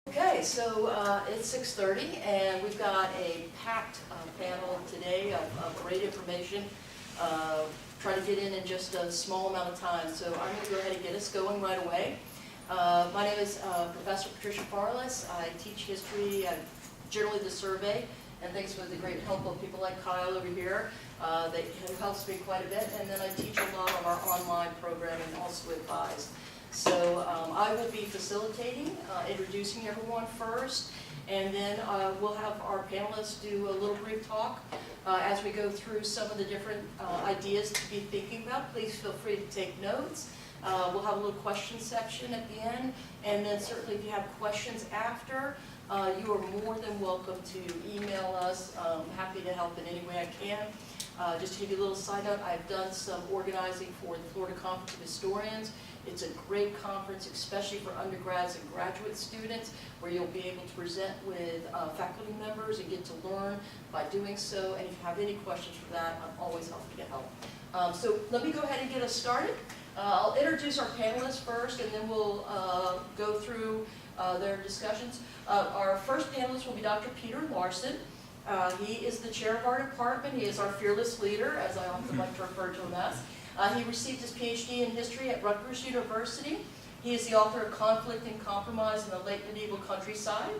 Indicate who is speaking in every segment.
Speaker 1: Okay, so it's 6:30 and we've got a packed panel today of great information. Try to get in just a small amount of time, so I'm going to go ahead and get us going right away. My name is Professor Patricia Farless. I teach history, generally the survey, and thanks for the great help of people like Kyle over here. That helps me quite a bit, and then I teach a lot of our online programming and also advise. So I will be facilitating, introducing everyone first, and then we'll have our panelists do a little brief talk as we go through some of the different ideas to be thinking about. Please feel free to take notes. We'll have a little question section at the end, and then certainly if you have questions after, you are more than welcome to email us. I'm happy to help in any way I can. Just to give you a little side note, I've done some organizing for the Florida Conference of Historians. It's a great conference, especially for undergrads and graduate students, where you'll be able to present with faculty members and get to learn by doing so. And if you have any questions for that, I'm always happy to help. So let me go ahead and get us started. I'll introduce our panelists first, and then we'll go through their discussions. Our first panelist will be Dr. Peter Larson. He is the chair of our department. He is our fearless leader, as I often like to refer to him as. He received his PhD in history at Rutgers University. He is the author of Conflict and Compromise in the Late Medieval Countryside,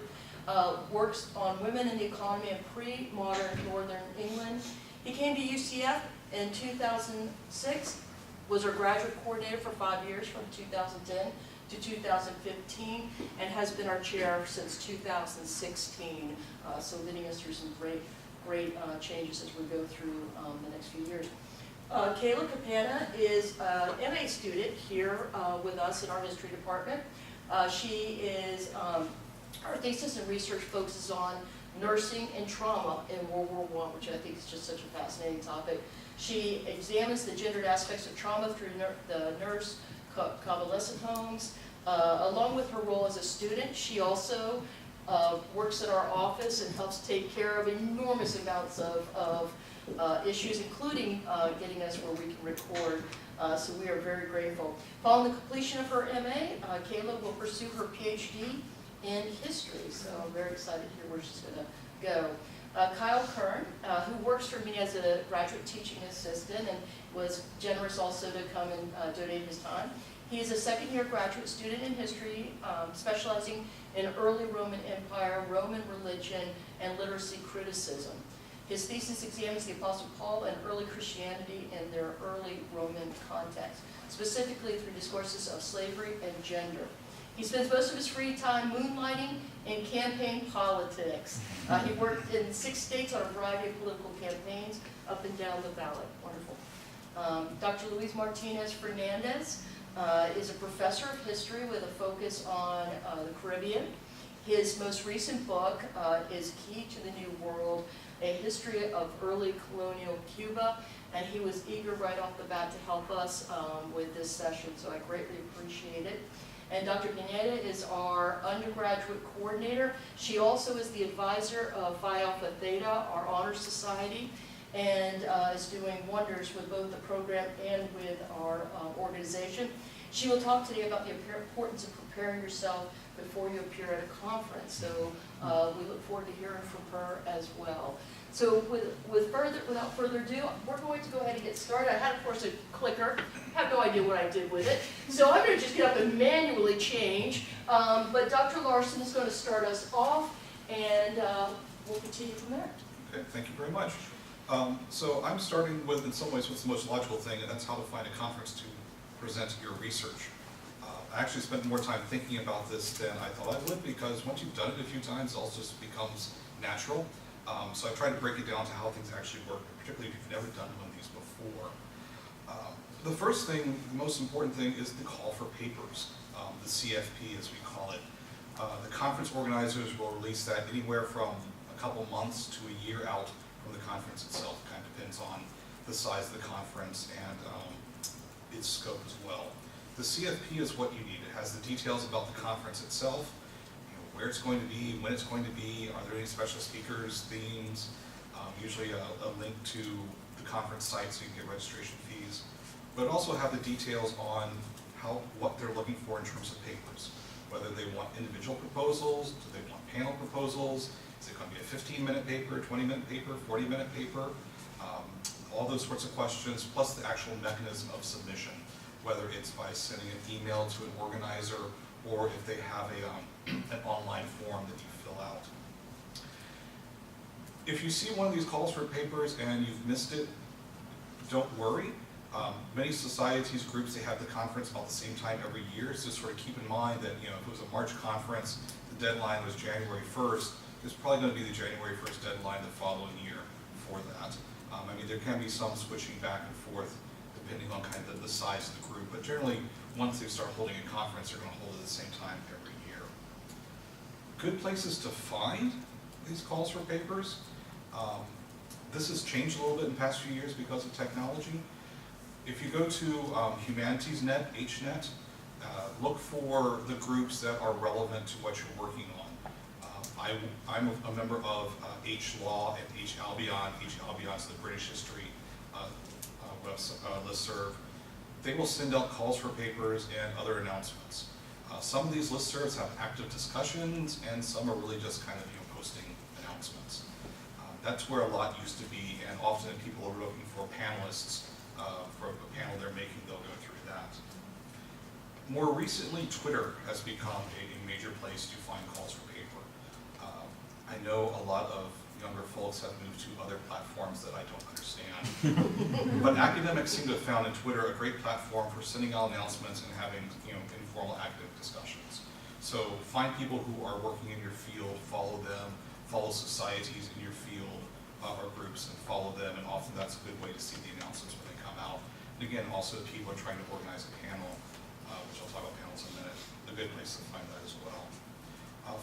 Speaker 1: works on women in the economy in pre-modern Northern England. He came to UCF in 2006, was our graduate coordinator for 5 years from 2010 to 2015, and has been our chair since 2016, so leading us through some great changes as we go through the next few years. Kayla Capanna is an MA student here with us in our history department. She is, her thesis and research focuses on nursing and trauma in World War I, which I think is just such a fascinating topic. She examines the gendered aspects of trauma through the nurse convalescent homes. Along with her role as a student, she also works at our office and helps take care of enormous amounts of issues, including getting us where we can record. So we are very grateful. Following the completion of her MA, Kayla will pursue her PhD in history. So I'm very excited to hear where she's going to go. Kyle Kern, who works for me as a graduate teaching assistant and was generous also to come and donate his time. He is a second-year graduate student in history, specializing in early Roman Empire, Roman religion, and literacy criticism. His thesis examines the Apostle Paul and early Christianity in their early Roman context, specifically through discourses of slavery and gender. He spends most of his free time moonlighting in campaign politics. He worked in 6 states on a variety of political campaigns up and down the ballot. Wonderful. Dr. Luis Martinez Fernandez is a professor of history with a focus on the Caribbean. His most recent book is Key to the New World, a history of early colonial Cuba, and he was eager right off the bat to help us with this session, so I greatly appreciate it. And Dr. Pineda is our undergraduate coordinator. She also is the advisor of Phi Alpha Theta, our honor society, and is doing wonders with both the program and with our organization. She will talk today about the importance of preparing yourself before you appear at a conference. So we look forward to hearing from her as well. So without further ado, we're going to go ahead and get started. I had, of course, a clicker. I have no idea what I did with it. So I'm going to just get up and manually change. But Dr. Larson is going to start us off, and we'll continue from there.
Speaker 2: Okay, thank you very much. So I'm starting with, in some ways, what's the most logical thing, and that's how to find a conference to present your research. I actually spent more time thinking about this than I thought I would, because once you've done it a few times, it all just becomes natural. So I tried to break it down to how things actually work, particularly if you've never done one of these before. The first thing, the most important thing, is the call for papers, the CFP as we call it. The conference organizers will release that anywhere from a couple months to a year out from the conference itself. It kind of depends on the size of the conference and its scope as well. The CFP is what you need. It has the details about the conference itself, where it's going to be, when it's going to be, are there any special speakers, themes, usually a link to the conference site so you can get registration fees, but also have the details on what they're looking looking for in terms of papers. Whether they want individual proposals, do they want panel proposals, is it going to be a 15-minute paper, 20-minute paper, 40-minute paper? All those sorts of questions, plus the actual mechanism of submission, whether it's by sending an email to an organizer or if they have an online form that you fill out. If you see one of these calls for papers and you've missed it, don't worry. Many societies, groups, they have the conference about the same time every year, so sort of keep in mind that, if it was a March conference, the deadline was January 1st, there's probably going to be the January 1st deadline the following year for that. There can be some switching back and forth depending on kind of the size of the group, but generally, once they start holding a conference, they're going to hold it at the same time every year. Good places to find these calls for papers. This has changed a little bit in the past few years because of technology. If you go to HumanityNet, HNet, look for the groups that are relevant to what you're working on. I'm a member of HLaw and HAlbion. HAlbion is the British history listserv. They will send out calls for papers and other announcements. Some of these listservs have active discussions, and some are really just kind of posting announcements. That's where a lot used to be, and often people are looking for panelists for a panel they're making, they'll go through that. More recently, Twitter has become a major place to find calls for paper. I know a lot of younger folks have moved to other platforms that I don't understand. But academics seem to have found in Twitter a great platform for sending out announcements and having informal academic discussions. So find people who are working in your field, follow them, follow societies in your field or groups and follow them, and often that's a good way to see the announcements when they come out. And again, also people are trying to organize a panel, which I'll talk about panels in a minute, a good place to find that as well.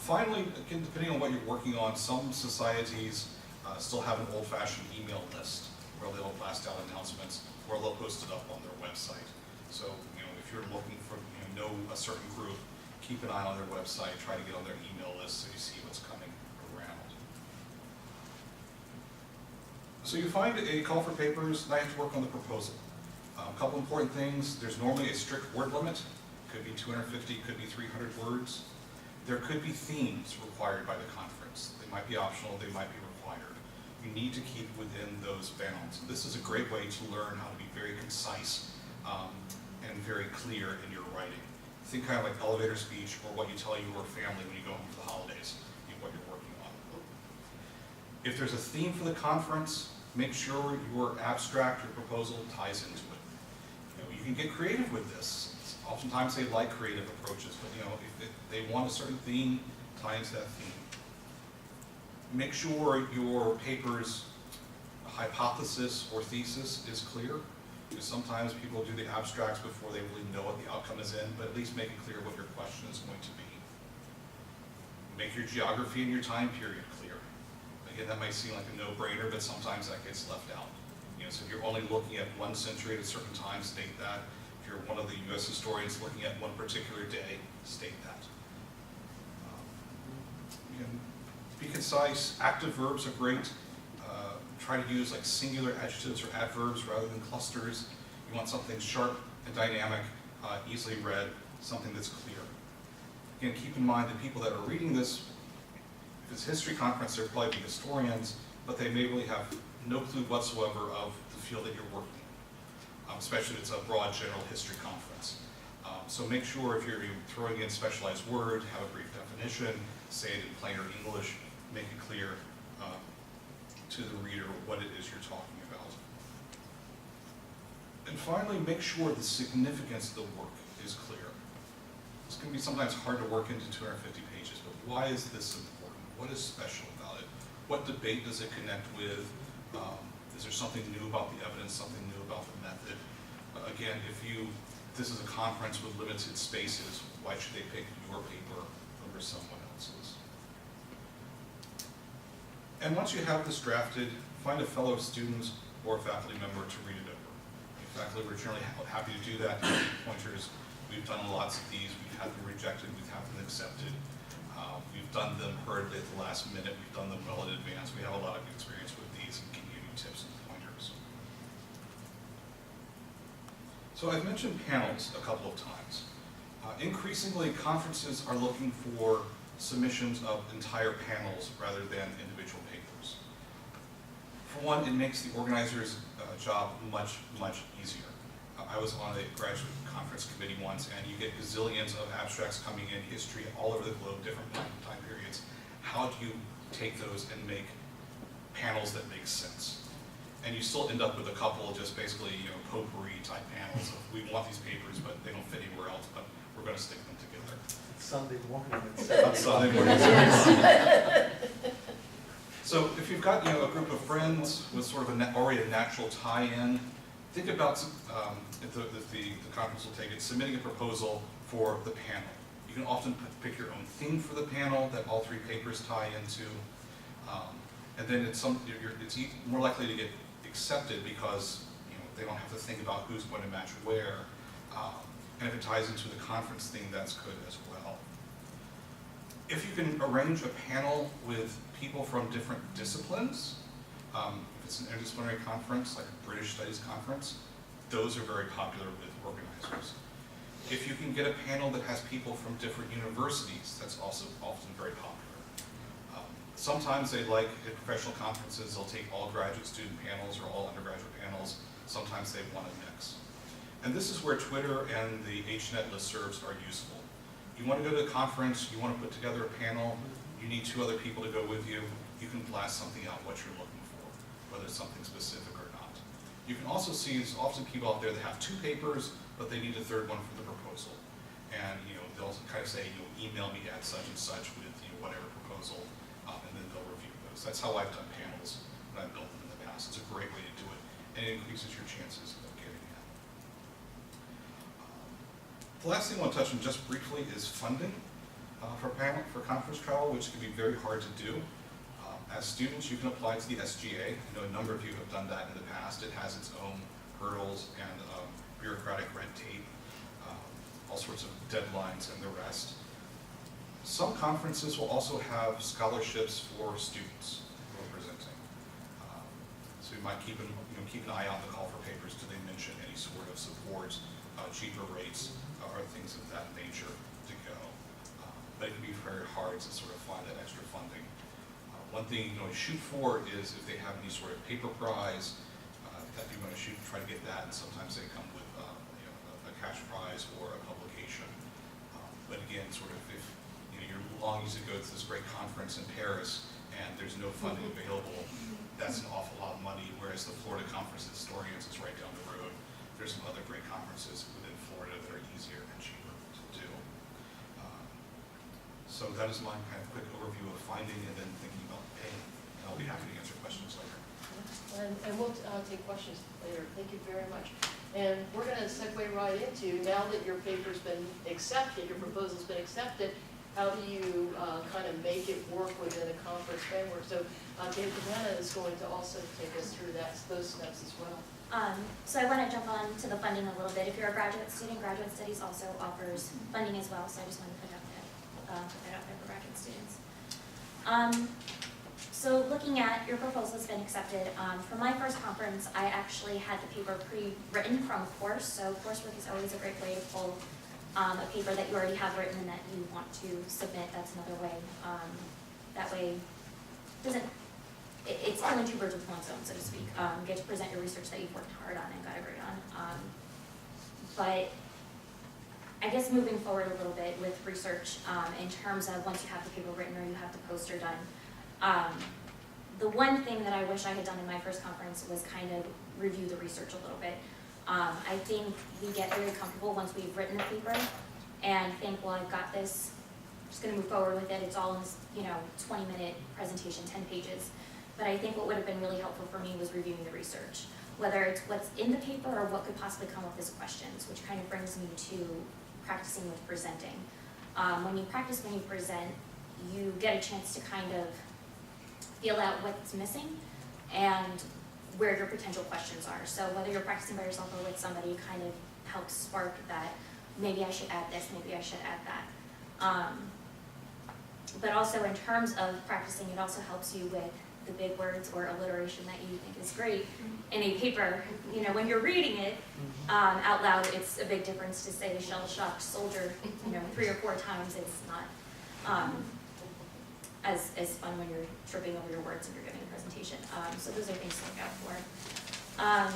Speaker 2: Finally, again, depending on what you're working on, some societies still have an old-fashioned email list where they'll blast out announcements or they'll post it up on their website. So, if you're looking for know a certain group, keep an eye on their website, try to get on their email list so you see what's coming around. So you find a call for papers, now you have to work on the proposal. A couple important things, there's normally a strict word limit, could be 250, could be 300 words. There could be themes required by the conference. They might be optional, they might be required. You need to keep within those bounds. This is a great way to learn how to be very concise and very clear in your writing. Think kind of like elevator speech or what you tell your family when you go home for the holidays, what you're working on. If there's a theme for the conference, make sure your abstract or proposal ties into it. You can get creative with this. Oftentimes they like creative approaches, but if they want a certain theme, tie into that theme. Make sure your paper's hypothesis or thesis is clear, because sometimes people do the abstracts before they really know what the outcome is in, but at least make it clear what your question is going to be. Make your geography and your time period clear. Again, that might seem like a no-brainer, but sometimes that gets left out. So if you're only looking at one century at a certain time, state that. If you're one of the US historians looking at one particular day, state that. Be concise. Active verbs are great. Try to use like singular adjectives or adverbs rather than clusters. You want something sharp and dynamic, easily read, something that's clear. Again, keep in mind that people that are reading this, if it's a history conference, they're probably historians, but they may really have no clue whatsoever of the field that you're working in, especially if it's a broad general history conference. So make sure if you're throwing in specialized word, have a brief definition, say it in plainer English, make it clear to the reader what it is you're talking about. And finally, make sure the significance of the work is clear. This can be sometimes hard to work into 250 pages, but why is this important? What is special about it? What debate does it connect with? Is there something new about the evidence, something new about the method? Again, this is a conference with limited spaces, why should they pick your paper over someone else's? And once you have this drafted, find a fellow student or faculty member to read it over. Faculty, we're generally happy to do that. Pointers, we've done lots of these. We've had them rejected, we've had them accepted. We've done them hurriedly at the last minute. We've done them well in advance. We have a lot of experience with these and can give you tips and pointers. So I've mentioned panels a couple of times. Increasingly, conferences are looking for submissions of entire panels rather than individual papers. For one, it makes the organizer's job much, much easier. I was on a graduate conference committee once, and you get gazillions of abstracts coming in, history all over the globe, different time periods. How do you take those and make panels that make sense? And you still end up with a couple of just basically, potpourri type panels of, we want these papers, but they don't fit anywhere else, but we're going to stick them together.
Speaker 3: Sunday morning
Speaker 2: On Sunday morning.
Speaker 1: Yes.
Speaker 2: So if you've got a group of friends with sort of already a natural tie-in, think about if the conference will take it, submitting a proposal for the panel. You can often pick your own theme for the panel that all three papers tie into, and then it's more likely to get accepted because they don't have to think about who's going to match where, and if it ties into the conference theme, that's good as well. If you can arrange a panel with people from different disciplines, if it's an interdisciplinary conference, like a British Studies conference, those are very popular with organizers. If you can get a panel that has people from different universities, that's also often very popular. Sometimes they like, at professional conferences, they'll take all graduate student panels or all undergraduate panels. Sometimes they want a mix. And this is where Twitter and the HNet listservs are useful. You want to go to a conference, you want to put together a panel, you need 2 other people to go with you, you can blast something out what you're looking for, whether it's something specific or not. You can also see there's often people out there that have 2 papers, but they need a 3rd one for the proposal. And they'll kind of say, email me at such and such with whatever proposal, and then they'll review those. That's how I've done panels when I've built them in the past. It's a great way to do it, and it increases your chances of getting in. The last thing I want to touch on just briefly is funding for conference travel, which can be very hard to do. As students, you can apply to the SGA. I know a number of you have done that in the past. It has its own hurdles and bureaucratic red tape, all sorts of deadlines and the rest. Some conferences will also have scholarships for students who are presenting. So you might keep an eye out on the call for papers. Do they mention any sort of support, cheaper rates, or things of that nature to go? But it can be very hard to sort of find that extra funding. One thing you shoot for is if they have any sort of paper prize, that you want to shoot, try to get that, and sometimes they come with a cash prize or a publication. But again, sort of if you're longing to go to this great conference in Paris and there's no funding available, that's an awful lot of money, whereas the Florida Conference of Historians is right down the road. There's some other great conferences within Florida that are easier and cheaper to do. So that is my kind of quick overview of finding and then thinking about paying. I'll be happy to answer questions later.
Speaker 1: And we'll take questions later. Thank you very much. And we're going to segue right into, now that your paper's been accepted, your proposal's been accepted, how do you kind of make it work within a conference framework? So Capanna is going to also take us through those steps as well.
Speaker 4: So I want to jump on to the funding a little bit. If you're a graduate student, Graduate Studies also offers funding as well, so I just want to put that out there for graduate students. So looking at your proposal has been accepted. For my first conference, I actually had the paper pre-written from a course, so coursework is always a great way to pull a paper that you already have written and that you want to submit. That's another way. That way, it's killing 2 birds with 1 stone, so to speak. You get to present your research that you've worked hard on and got a grade on. But I guess moving forward a little bit with research, in terms of once you have the paper written or you have the poster done, the one thing that I wish I had done in my first conference was kind of review the research a little bit. I think we get very comfortable once we've written a paper and think, well, I've got this, I'm just going to move forward with it. It's all in this, 20-minute presentation, 10 pages. But I think what would have been really helpful for me was reviewing the research, whether it's what's in the paper or what could possibly come up as questions, which kind of brings me to practicing with presenting. When you practice, when you present, you get a chance to kind of feel out what's missing and where your potential questions are. So whether you're practicing by yourself or with somebody, kind of helps spark that, maybe I should add this, maybe I should add that. But also in terms of practicing, it also helps you with the big words or alliteration that you think is great in a paper. You know, when you're reading it out loud, it's a big difference to say shell-shocked soldier, 3 or 4 times. It's not as fun when you're tripping over your words and you're giving a presentation. So those are things to look out for. I'm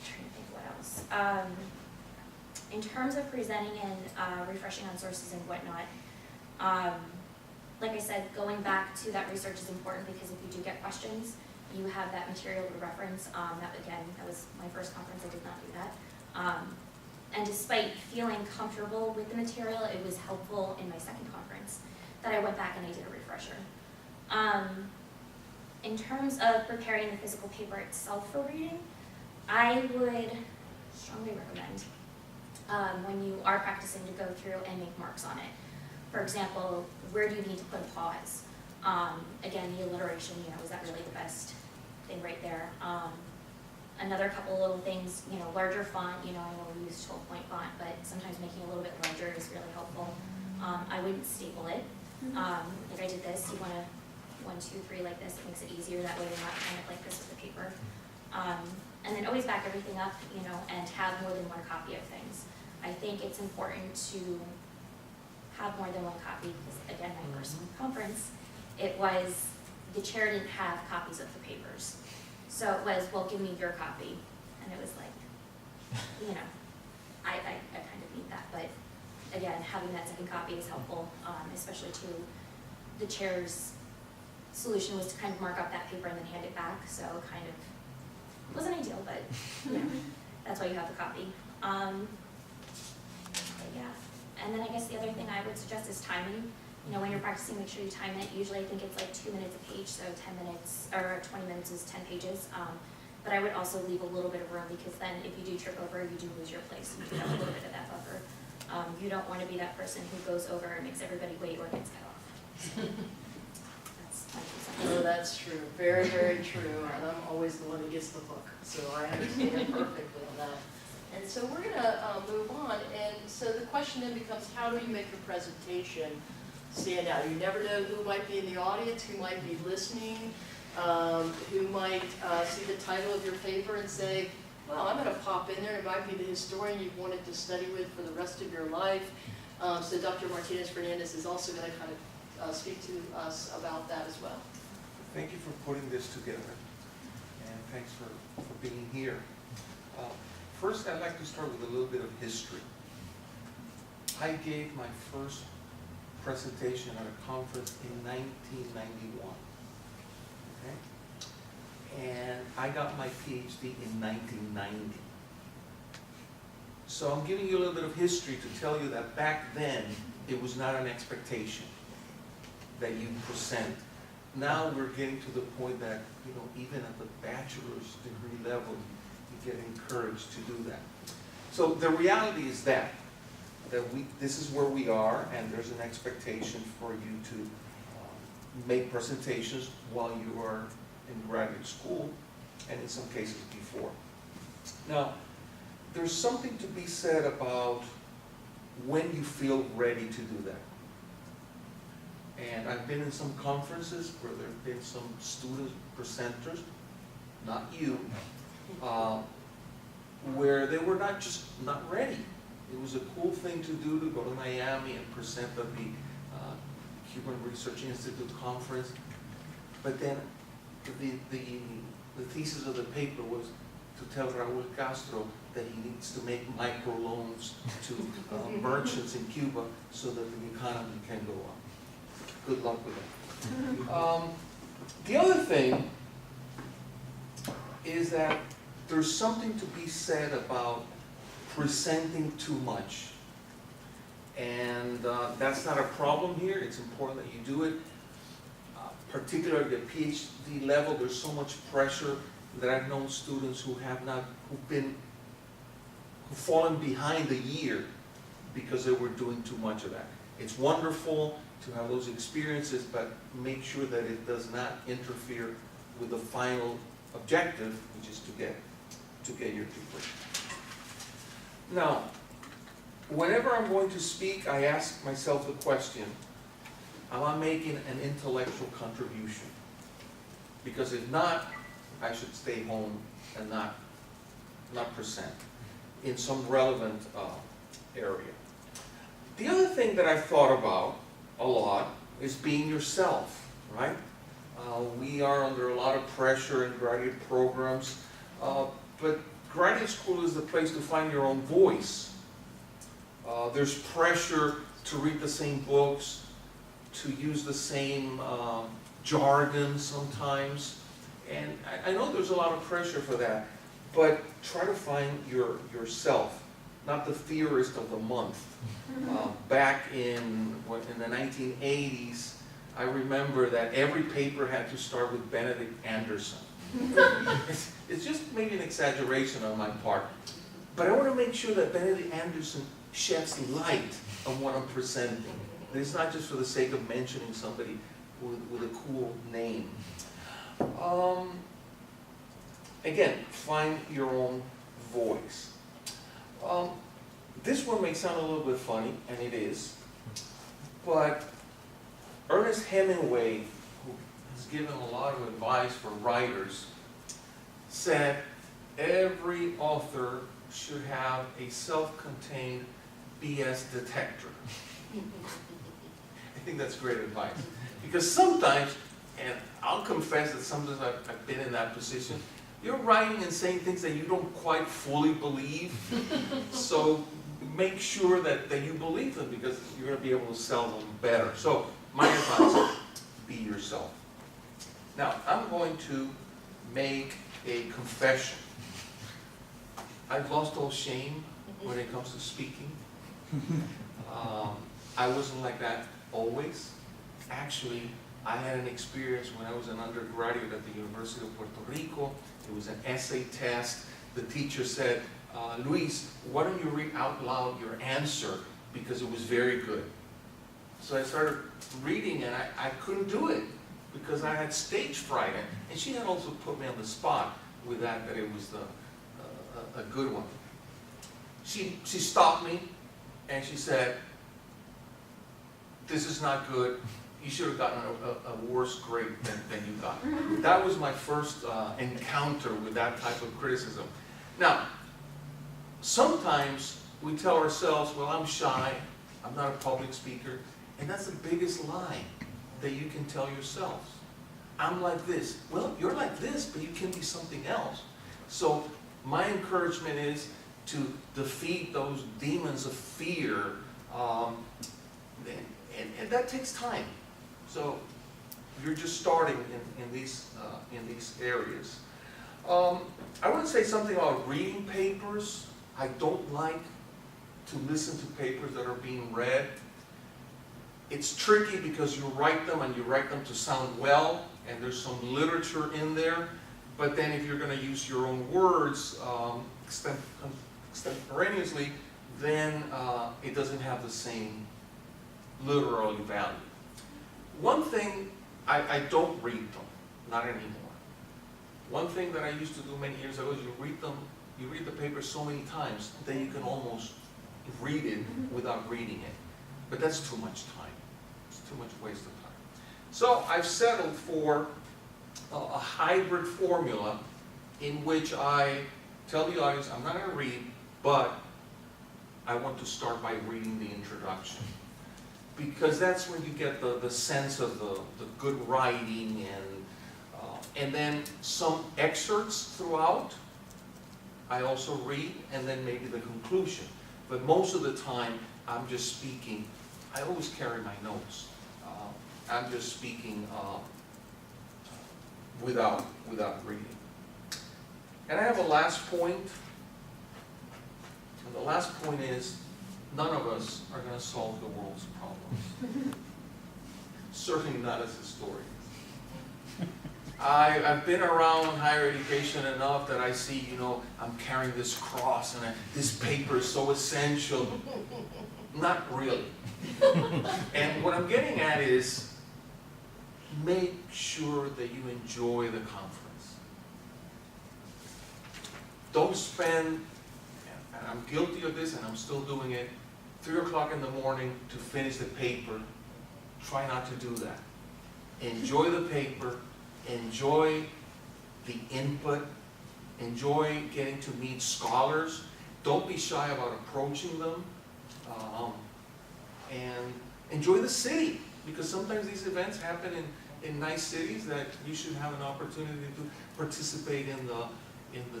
Speaker 4: trying to think what else. In terms of presenting and refreshing on sources and whatnot, like I said, going back to that research is important because if you do get questions, you have that material to reference. That was my first conference, I did not do that. And despite feeling comfortable with the material, it was helpful in my second conference that I went back and I did a refresher. In terms of preparing the physical paper itself for reading, I would strongly recommend when you are practicing to go through and make marks on it. For example, where do you need to put a pause? Again, the alliteration, is that really the best thing right there? Another couple little things, larger font, I know we use 12-point font, but sometimes making it a little bit larger is really helpful. I wouldn't staple it. Like I did this, you want to 1, 2, 3 like this, it makes it easier, that way you're not kind of like this with the paper. And then always back everything up, and have more than 1 copy of things. I think it's important to have more than 1 copy, because again, my first conference, it was, the chair didn't have copies of the papers. So it was, well, give me your copy. And it was like, I kind of need that. But again, having that second copy is helpful, especially to the chair's solution was to kind of mark up that paper and then hand it back. So kind of, wasn't ideal, but that's why you have the copy. But yeah. And then I guess the other thing I would suggest is timing. When you're practicing, make sure you time it. Usually I think it's like 2 minutes a page, so 10 minutes, or 20 minutes is 10 pages. But I would also leave a little bit of room, because then if you do trip over, you do lose your place. You do have a little bit of that buffer. You don't want to be that person who goes over and makes everybody wait or gets cut off. That's my 2 cents.
Speaker 1: Oh, that's true. Very, very true. And I'm always the one who gets the hook. So I understand perfectly on that. And so we're going to move on. And so the question then becomes, how do you make your presentation stand out? You never know who might be in the audience, who might be listening, who might see the title of your paper and say, well, I'm going to pop in there. It might be the historian you've wanted to study with for the rest of your life. So Dr. Martinez-Fernandez is also going to kind of speak to us about that as well.
Speaker 3: Thank you for putting this together, and thanks for being here. First, I'd like to start with a little bit of history. I gave my first presentation at a conference in 1991, okay? And I got my PhD in 1990. So I'm giving you a little bit of history to tell you that back then, it was not an expectation that you present. Now we're getting to the point that, even at the bachelor's degree level, you get encouraged to do that. So the reality is that this is where we are, and there's an expectation for you to make presentations while you are in graduate school, and in some cases before. Now, there's something to be said about when you feel ready to do that. And I've been in some conferences where there have been some student presenters, not you, where they were not ready. It was a cool thing to do, to go to Miami and present at the Cuban Research Institute conference. But then the thesis of the paper was to tell Raul Castro that he needs to make microloans to merchants in Cuba so that the economy can go up. Good luck with that. The other thing is that there's something to be said about presenting too much. And that's not a problem here. It's important that you do it. Particularly at PhD level, there's so much pressure that I've known students who've fallen behind a year because they were doing too much of that. It's wonderful to have those experiences, but make sure that it does not interfere with the final objective, which is to get your degree. Now, whenever I'm going to speak, I ask myself the question, am I making an intellectual contribution? Because if not, I should stay home and not present in some relevant area. The other thing that I've thought about a lot is being yourself, right? We are under a lot of pressure in graduate programs, but graduate school is the place to find your own voice. There's pressure to read the same books, to use the same jargon sometimes, and I know there's a lot of pressure for that, but try to find yourself, not the theorist of the month. Back in the 1980s, I remember that every paper had to start with Benedict Anderson. It's just maybe an exaggeration on my part, but I want to make sure that Benedict Anderson sheds light on what I'm presenting. It's not just for the sake of mentioning somebody with a cool name. Again, find your own voice. This one may sound a little bit funny, and it is, but Ernest Hemingway, who has given a lot of advice for writers, said every author should have a self-contained BS detector. I think that's great advice. Because sometimes, and I'll confess that sometimes I've been in that position, you're writing and saying things that you don't quite fully believe. So make sure that you believe them, because you're going to be able to sell them better. So my advice, be yourself. Now, I'm going to make a confession. I've lost all shame when it comes to speaking. I wasn't like that always. Actually, I had an experience when I was an undergraduate at the University of Puerto Rico. It was an essay test. The teacher said, Luis, why don't you read out loud your answer, because it was very good. So I started reading, and I couldn't do it because I had stage fright. And she had also put me on the spot with that it was a good one. She stopped me and she said, this is not good. You should have gotten a worse grade than you got. That was my first encounter with that type of criticism. Now, sometimes we tell ourselves, well, I'm shy, I'm not a public speaker, and that's the biggest lie that you can tell yourselves. I'm like this. Well, you're like this, but you can be something else. So my encouragement is to defeat those demons of fear, and that takes time. So you're just starting in these areas. I want to say something about reading papers. I don't like to listen to papers that are being read. It's tricky because you write them and you write them to sound well, and there's some literature in there. But then if you're going to use your own words extemporaneously, then it doesn't have the same literary value. One thing, I don't read them, not anymore. One thing that I used to do many years ago is you read the paper so many times that you can almost read it without reading it. But that's too much time. It's too much waste of time. So I've settled for a hybrid formula in which I tell the audience, I'm not going to read, but I want to start by reading the introduction. Because that's when you get the sense of the good writing, and then some excerpts throughout I also read, and then maybe the conclusion. But most of the time I'm just speaking. I always carry my notes. I'm just speaking without reading. And I have a last point. And the last point is, none of us are going to solve the world's problems. Certainly not as historians. I've been around higher education enough that I see, I'm carrying this cross and this paper is so essential. Not really. And what I'm getting at is, make sure that you enjoy the conference. Don't spend, and I'm guilty of this and I'm still doing it, 3 o'clock in the morning to finish the paper, try not to do that. Enjoy the paper, enjoy the input, enjoy getting to meet scholars. Don't be shy about approaching them, and enjoy the city, because sometimes these events happen in nice cities that you should have an opportunity to participate in the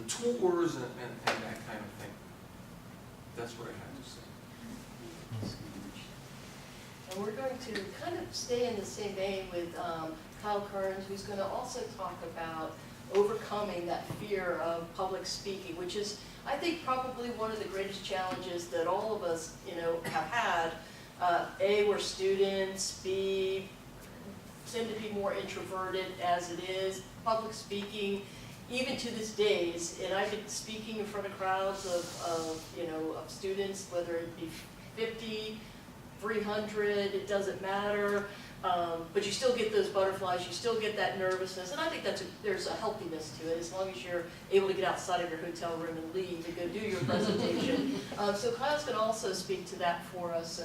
Speaker 3: tours and that kind of thing. That's what I have to say.
Speaker 1: And we're going to kind of stay in the same vein with Kyle Kearns, who's going to also talk about overcoming that fear of public speaking, which is, I think, probably one of the greatest challenges that all of us, have had. A, we're students. B, tend to be more introverted as it is. Public speaking, even to this days, and I've been speaking in front of crowds of students, whether it be 50, 300, it doesn't matter. But you still get those butterflies, you still get that nervousness, and I think there's a healthiness to it, as long as you're able to get outside of your hotel room and leave and go do your presentation. So Kyle's going to also speak to that for us,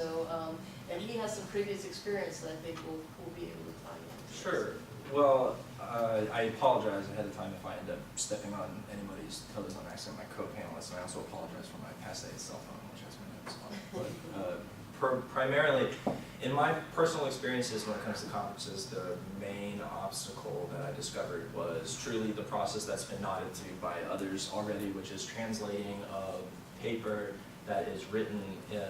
Speaker 1: and he has some previous experience that I think we'll be able to tie in.
Speaker 5: Sure. Well, I apologize ahead of time if I end up stepping on anybody's toes on accident, my co-panelists, and I also apologize for my passe cell phone, which has my notes on it. But primarily, in my personal experiences when it comes to conferences, the main obstacle that I discovered was truly the process that's been nodded to by others already, which is translating a paper that is written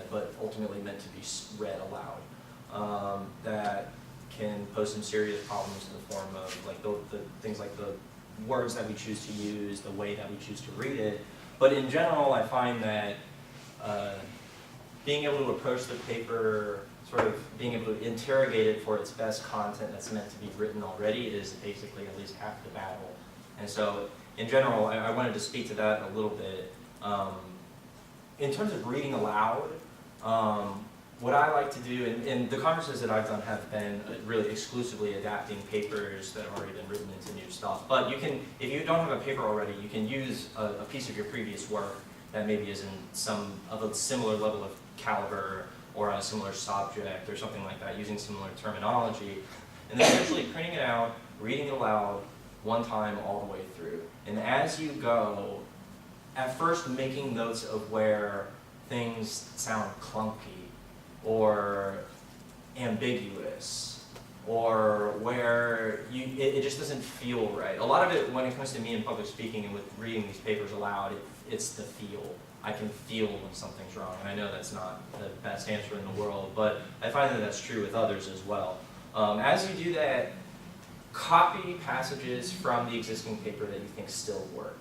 Speaker 5: but ultimately meant to be read aloud. That can pose some serious problems in the form of like the things like the words that we choose to use, the way that we choose to read it. But in general, I find that being able to approach the paper, sort of being able to interrogate it for its best content that's meant to be written already is basically at least half the battle. And so, in general, I wanted to speak to that a little bit. In terms of reading aloud, what I like to do, and the conferences that I've done have been really exclusively adapting papers that have already been written into new stuff. But you can, if you don't have a paper already, you can use a piece of your previous work that maybe is in some of a similar level of caliber or on a similar subject or something like that, using similar terminology, and then essentially printing it out, reading it aloud one time all the way through. And as you go, at first making notes of where things sound clunky or ambiguous or where it just doesn't feel right. A lot of it, when it comes to me in public speaking and with reading these papers aloud, it's the feel. I can feel when something's wrong, and I know that's not the best answer in the world, but I find that that's true with others as well. As you do that, copy passages from the existing paper that you think still work,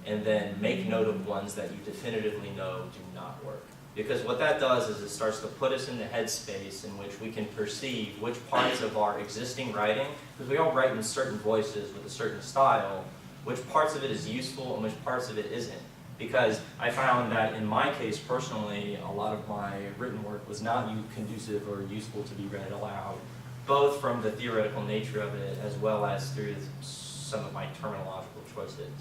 Speaker 5: and then make note of ones that you definitively know do not work. Because what that does is it starts to put us in the headspace in which we can perceive which parts of our existing writing, because we all write in certain voices with a certain style, which parts of it is useful and which parts of it isn't. Because I found that in my case personally, a lot of my written work was not conducive or useful to be read aloud, both from the theoretical nature of it as well as through some of my terminological choices.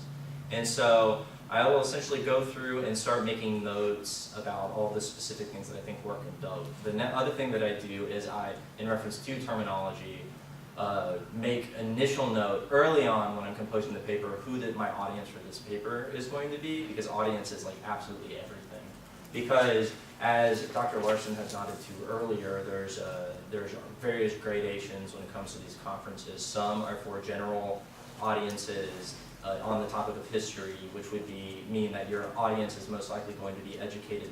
Speaker 5: And so I will essentially go through and start making notes about all the specific things that I think work and don't. The other thing that I do is in reference to terminology, make initial note early on when I'm composing the paper who my audience for this paper is going to be, because audience is like absolutely everything. Because as Dr. Larson has nodded to earlier, there's various gradations when it comes to these conferences. Some are for general audiences on the topic of history, which would mean that your audience is most likely going to be educated,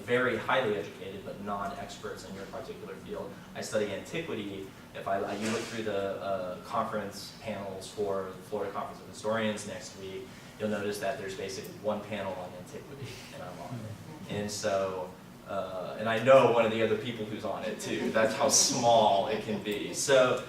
Speaker 5: very highly educated, but non-experts in your particular field. I study antiquity. If you look through the conference panels for the Florida Conference of Historians next week, you'll notice that there's basically one panel on antiquity, and I'm on it. And so, and I know one of the other people who's on it too. That's how small it can be. So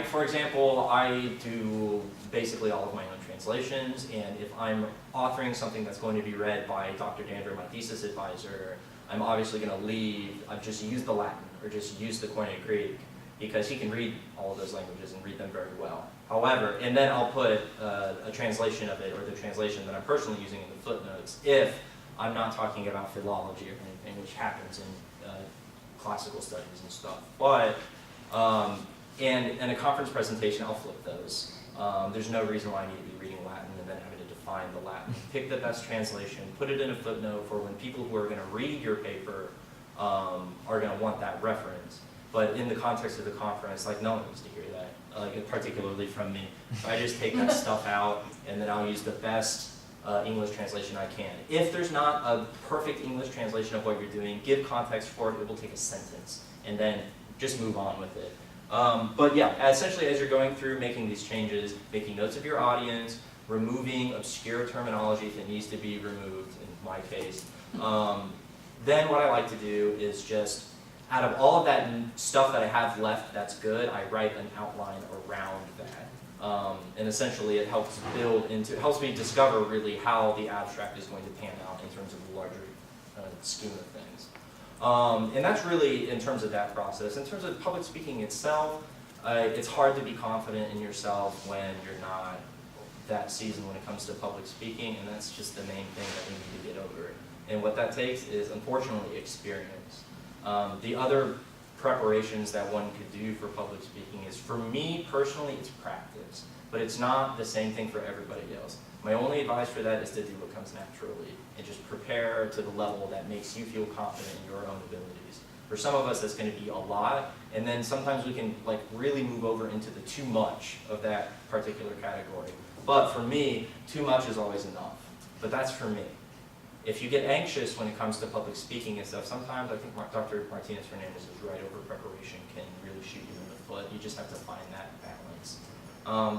Speaker 5: for example, I do basically all of my own translations, and if I'm authoring something that's going to be read by Dr. Dander, my thesis advisor, I'm obviously going to I've just used the Latin or just used the Koine Greek, because he can read all of those languages and read them very well. However, and then I'll put a translation of it, or the translation that I'm personally using in the footnotes, if I'm not talking about philology or anything, which happens in classical studies and stuff. But, and a conference presentation, I'll flip those. There's no reason why I need to be reading Latin and then having to define the Latin. Pick the best translation, put it in a footnote for when people who are going to read your paper are going to want that reference. But in the context of the conference, like, no one needs to hear that, like, particularly from me. So I just take that stuff out, and then I'll use the best English translation I can. If there's not a perfect English translation of what you're doing, give context for it. It will take a sentence, and then just move on with it. But yeah, essentially as you're going through making these changes, making notes of your audience, removing obscure terminology if it needs to be removed, in my case, then what I like to do is just, out of all of that stuff that I have left that's good, I write an outline around that. And essentially it helps it helps me discover really how the abstract is going to pan out in terms of the larger scheme of things. And that's really in terms of that process. In terms of public speaking itself, it's hard to be confident in yourself when you're not that seasoned when it comes to public speaking, and that's just the main thing that we need to get over. And what that takes is, unfortunately, experience. The other preparations that one could do for public speaking is, for me personally, it's practice. But it's not the same thing for everybody else. My only advice for that is to do what comes naturally and just prepare to the level that makes you feel confident in your own abilities. For some of us, that's going to be a lot, and then sometimes we can like really move over into the too much of that particular category. But for me, too much is always enough. But that's for me. If you get anxious when it comes to public speaking and stuff, sometimes I think Dr. Martinez-Fernandez's right over preparation can really shoot you in the foot. You just have to find that balance.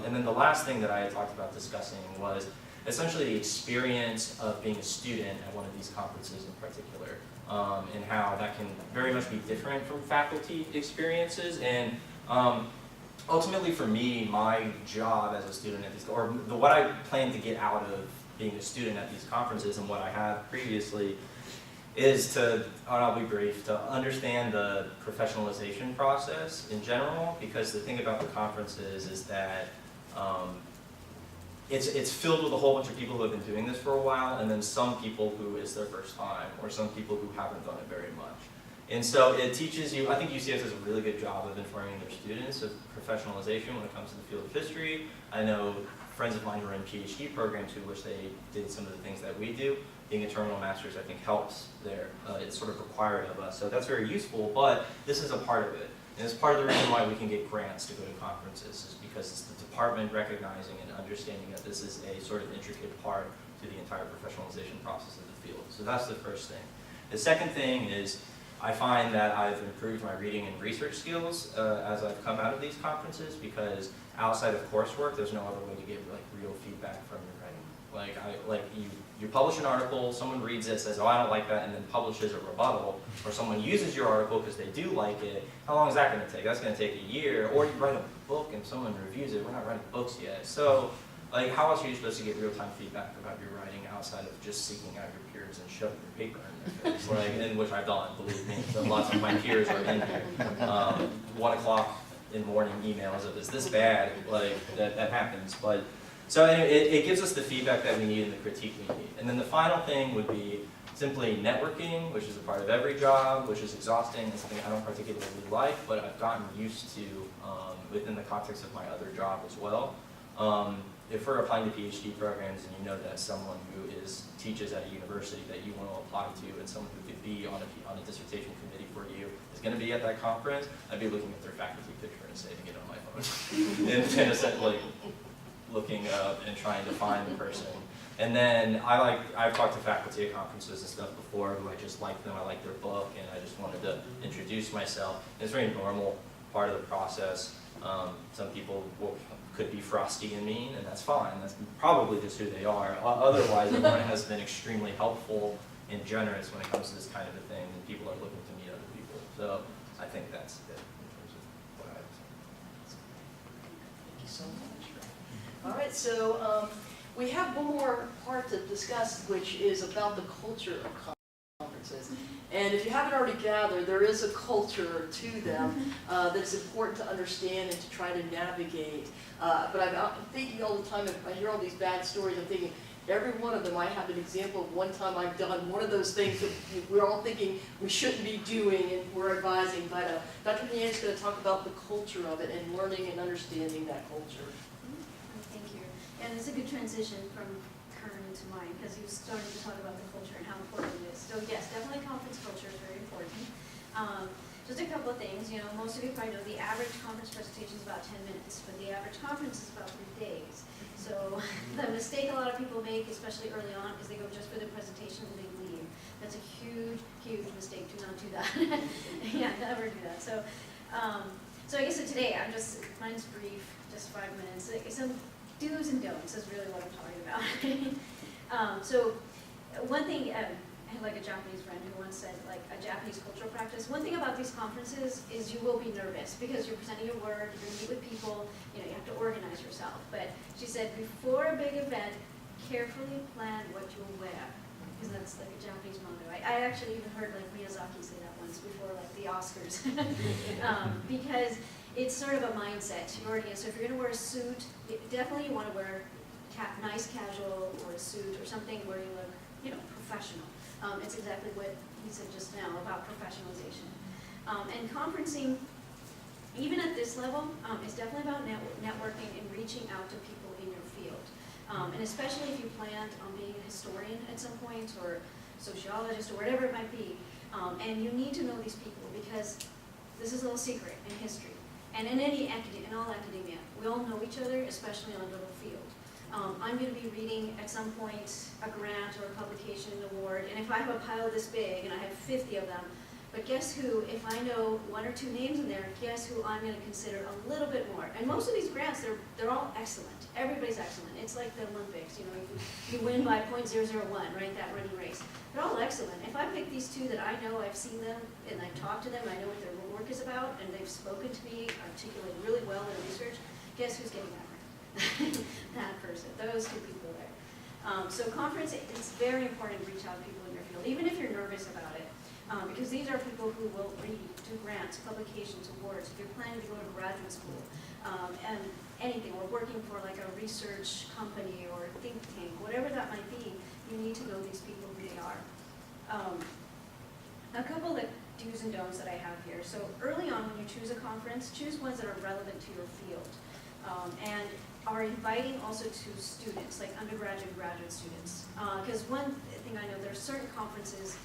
Speaker 5: And then the last thing that I had talked about discussing was essentially the experience of being a student at one of these conferences in particular, and how that can very much be different from faculty experiences. And ultimately for me, my job as a student at these, or what I plan to get out of being a student at these conferences and what I have previously is to, and I'll be brief, to understand the professionalization process in general, because the thing about the conferences is that it's filled with a whole bunch of people who have been doing this for a while, and then some people who it's their first time, or some people who haven't done it very much. And so it teaches you, I think UCF does a really good job of informing their students of professionalization when it comes to the field of history. I know friends of mine who are in PhD programs who wish they did some of the things that we do. Being a terminal master's, I think, helps there. It's sort of required of us. So that's very useful, but this is a part of it. And it's part of the reason why we can get grants to go to conferences, is because it's the department recognizing and understanding that this is a sort of intricate part to the entire professionalization process of the field. So that's the first thing. The second thing is, I find that I've improved my reading and research skills as I've come out of these conferences, because outside of coursework, there's no other way to get like real feedback from your writing. You publish an article, someone reads it, says, oh, I don't like that, and then publishes a rebuttal, or someone uses your article because they do like it. How long is that going to take? That's going to take a year. Or you write a book and someone reviews it. We're not writing books yet. So, like, how else are you supposed to get real-time feedback about your writing outside of just seeking out your peers and shoving your paper in their face? And which I've done, believe me. So lots of my peers are in here. 1 o'clock in the morning emails of, is this bad? Like, that happens. But so anyway, it gives us the feedback that we need and the critique we need. And then the final thing would be simply networking, which is a part of every job, which is exhausting. It's something I don't particularly like, but I've gotten used to within the context of my other job as well. If we're applying to PhD programs and you know that someone who teaches at a university that you want to apply to, and someone who could be on a dissertation committee for you is going to be at that conference, I'd be looking at their faculty picture and saving it on my phone. and essentially looking up and trying to find the person. And then I've talked to faculty at conferences and stuff before who I just like them, I like their book, and I just wanted to introduce myself. It's a very normal part of the process. Some people could be frosty and mean, and that's fine. That's probably just who they are. Otherwise, everyone has been extremely helpful and generous when it comes to this kind of a thing, and people are looking to meet other people. So I think that's it in terms of what I would say.
Speaker 1: Thank you so much. All right, so we have one more part to discuss, which is about the culture of conferences. And if you haven't already gathered, there is a culture to them that's important to understand and to try to navigate. But I'm thinking all the time, if I hear all these bad stories, I'm thinking, every one of them, I have an example of one time I've done one of those things that we're all thinking we shouldn't be doing and we're advising, but Dr. Capanna is going to talk about the culture of it and learning and understanding that culture.
Speaker 6: Thank you. And it's a good transition from Kern to mine, because you started to talk about the culture and how important it is. So yes, definitely conference culture is very important. Just a couple of things, most of you probably know the average conference presentation is about 10 minutes, but the average conference is about 3 days. So the mistake a lot of people make, especially early on, is they go just for the presentation and they leave. That's a huge, huge mistake. Do not do that. Yeah, never do that. So I guess today, mine's brief, just 5 minutes. Some do's and don'ts is really what I'm talking about. So one thing, I had like a Japanese friend who once said, like a Japanese cultural practice, one thing about these conferences is you will be nervous because you're presenting your work, you're going to meet with people, you have to organize yourself. But she said, before a big event, carefully plan what you'll wear, because that's like a Japanese motto. I actually even heard like Miyazaki say that once before like the Oscars, because it's sort of a mindset. So if you're going to wear a suit, definitely you want to wear nice casual or a suit or something where you look, professional. It's exactly what he said just now about professionalization. And conferencing, even at this level, is definitely about networking and reaching out to people in your field. And especially if you planned on being a historian at some point, or sociologist, or whatever it might be. And you need to know these people, because this is a little secret in history. And in all academia, we all know each other, especially on a little field. I'm going to be reading at some point a grant or a publication, an award, and if I have a pile this big and I have 50 of them, but guess who, if I know 1 or 2 names in there, guess who I'm going to consider a little bit more. And most of these grants, they're all excellent. Everybody's excellent. It's like the Olympics, you win by .001, right, that running race. They're all excellent. If I pick these 2 that I know, I've seen them, and I've talked to them, I know what their work is about, and they've spoken to me, articulated really well in research, guess who's getting that? That person, those 2 people there. So conference, it's very important to reach out to people in your field, even if you're nervous about it, because these are people who will read, do grants, publications, awards. If you're planning to go to graduate school, and anything, or working for like a research company or a think tank, whatever that might be, you need to know these people who they are. A couple of do's and don'ts that I have here. So early on when you choose a conference, choose ones that are relevant to your field. And are inviting also to students, like undergraduate and graduate students. Because one thing I know, there's certain conferences,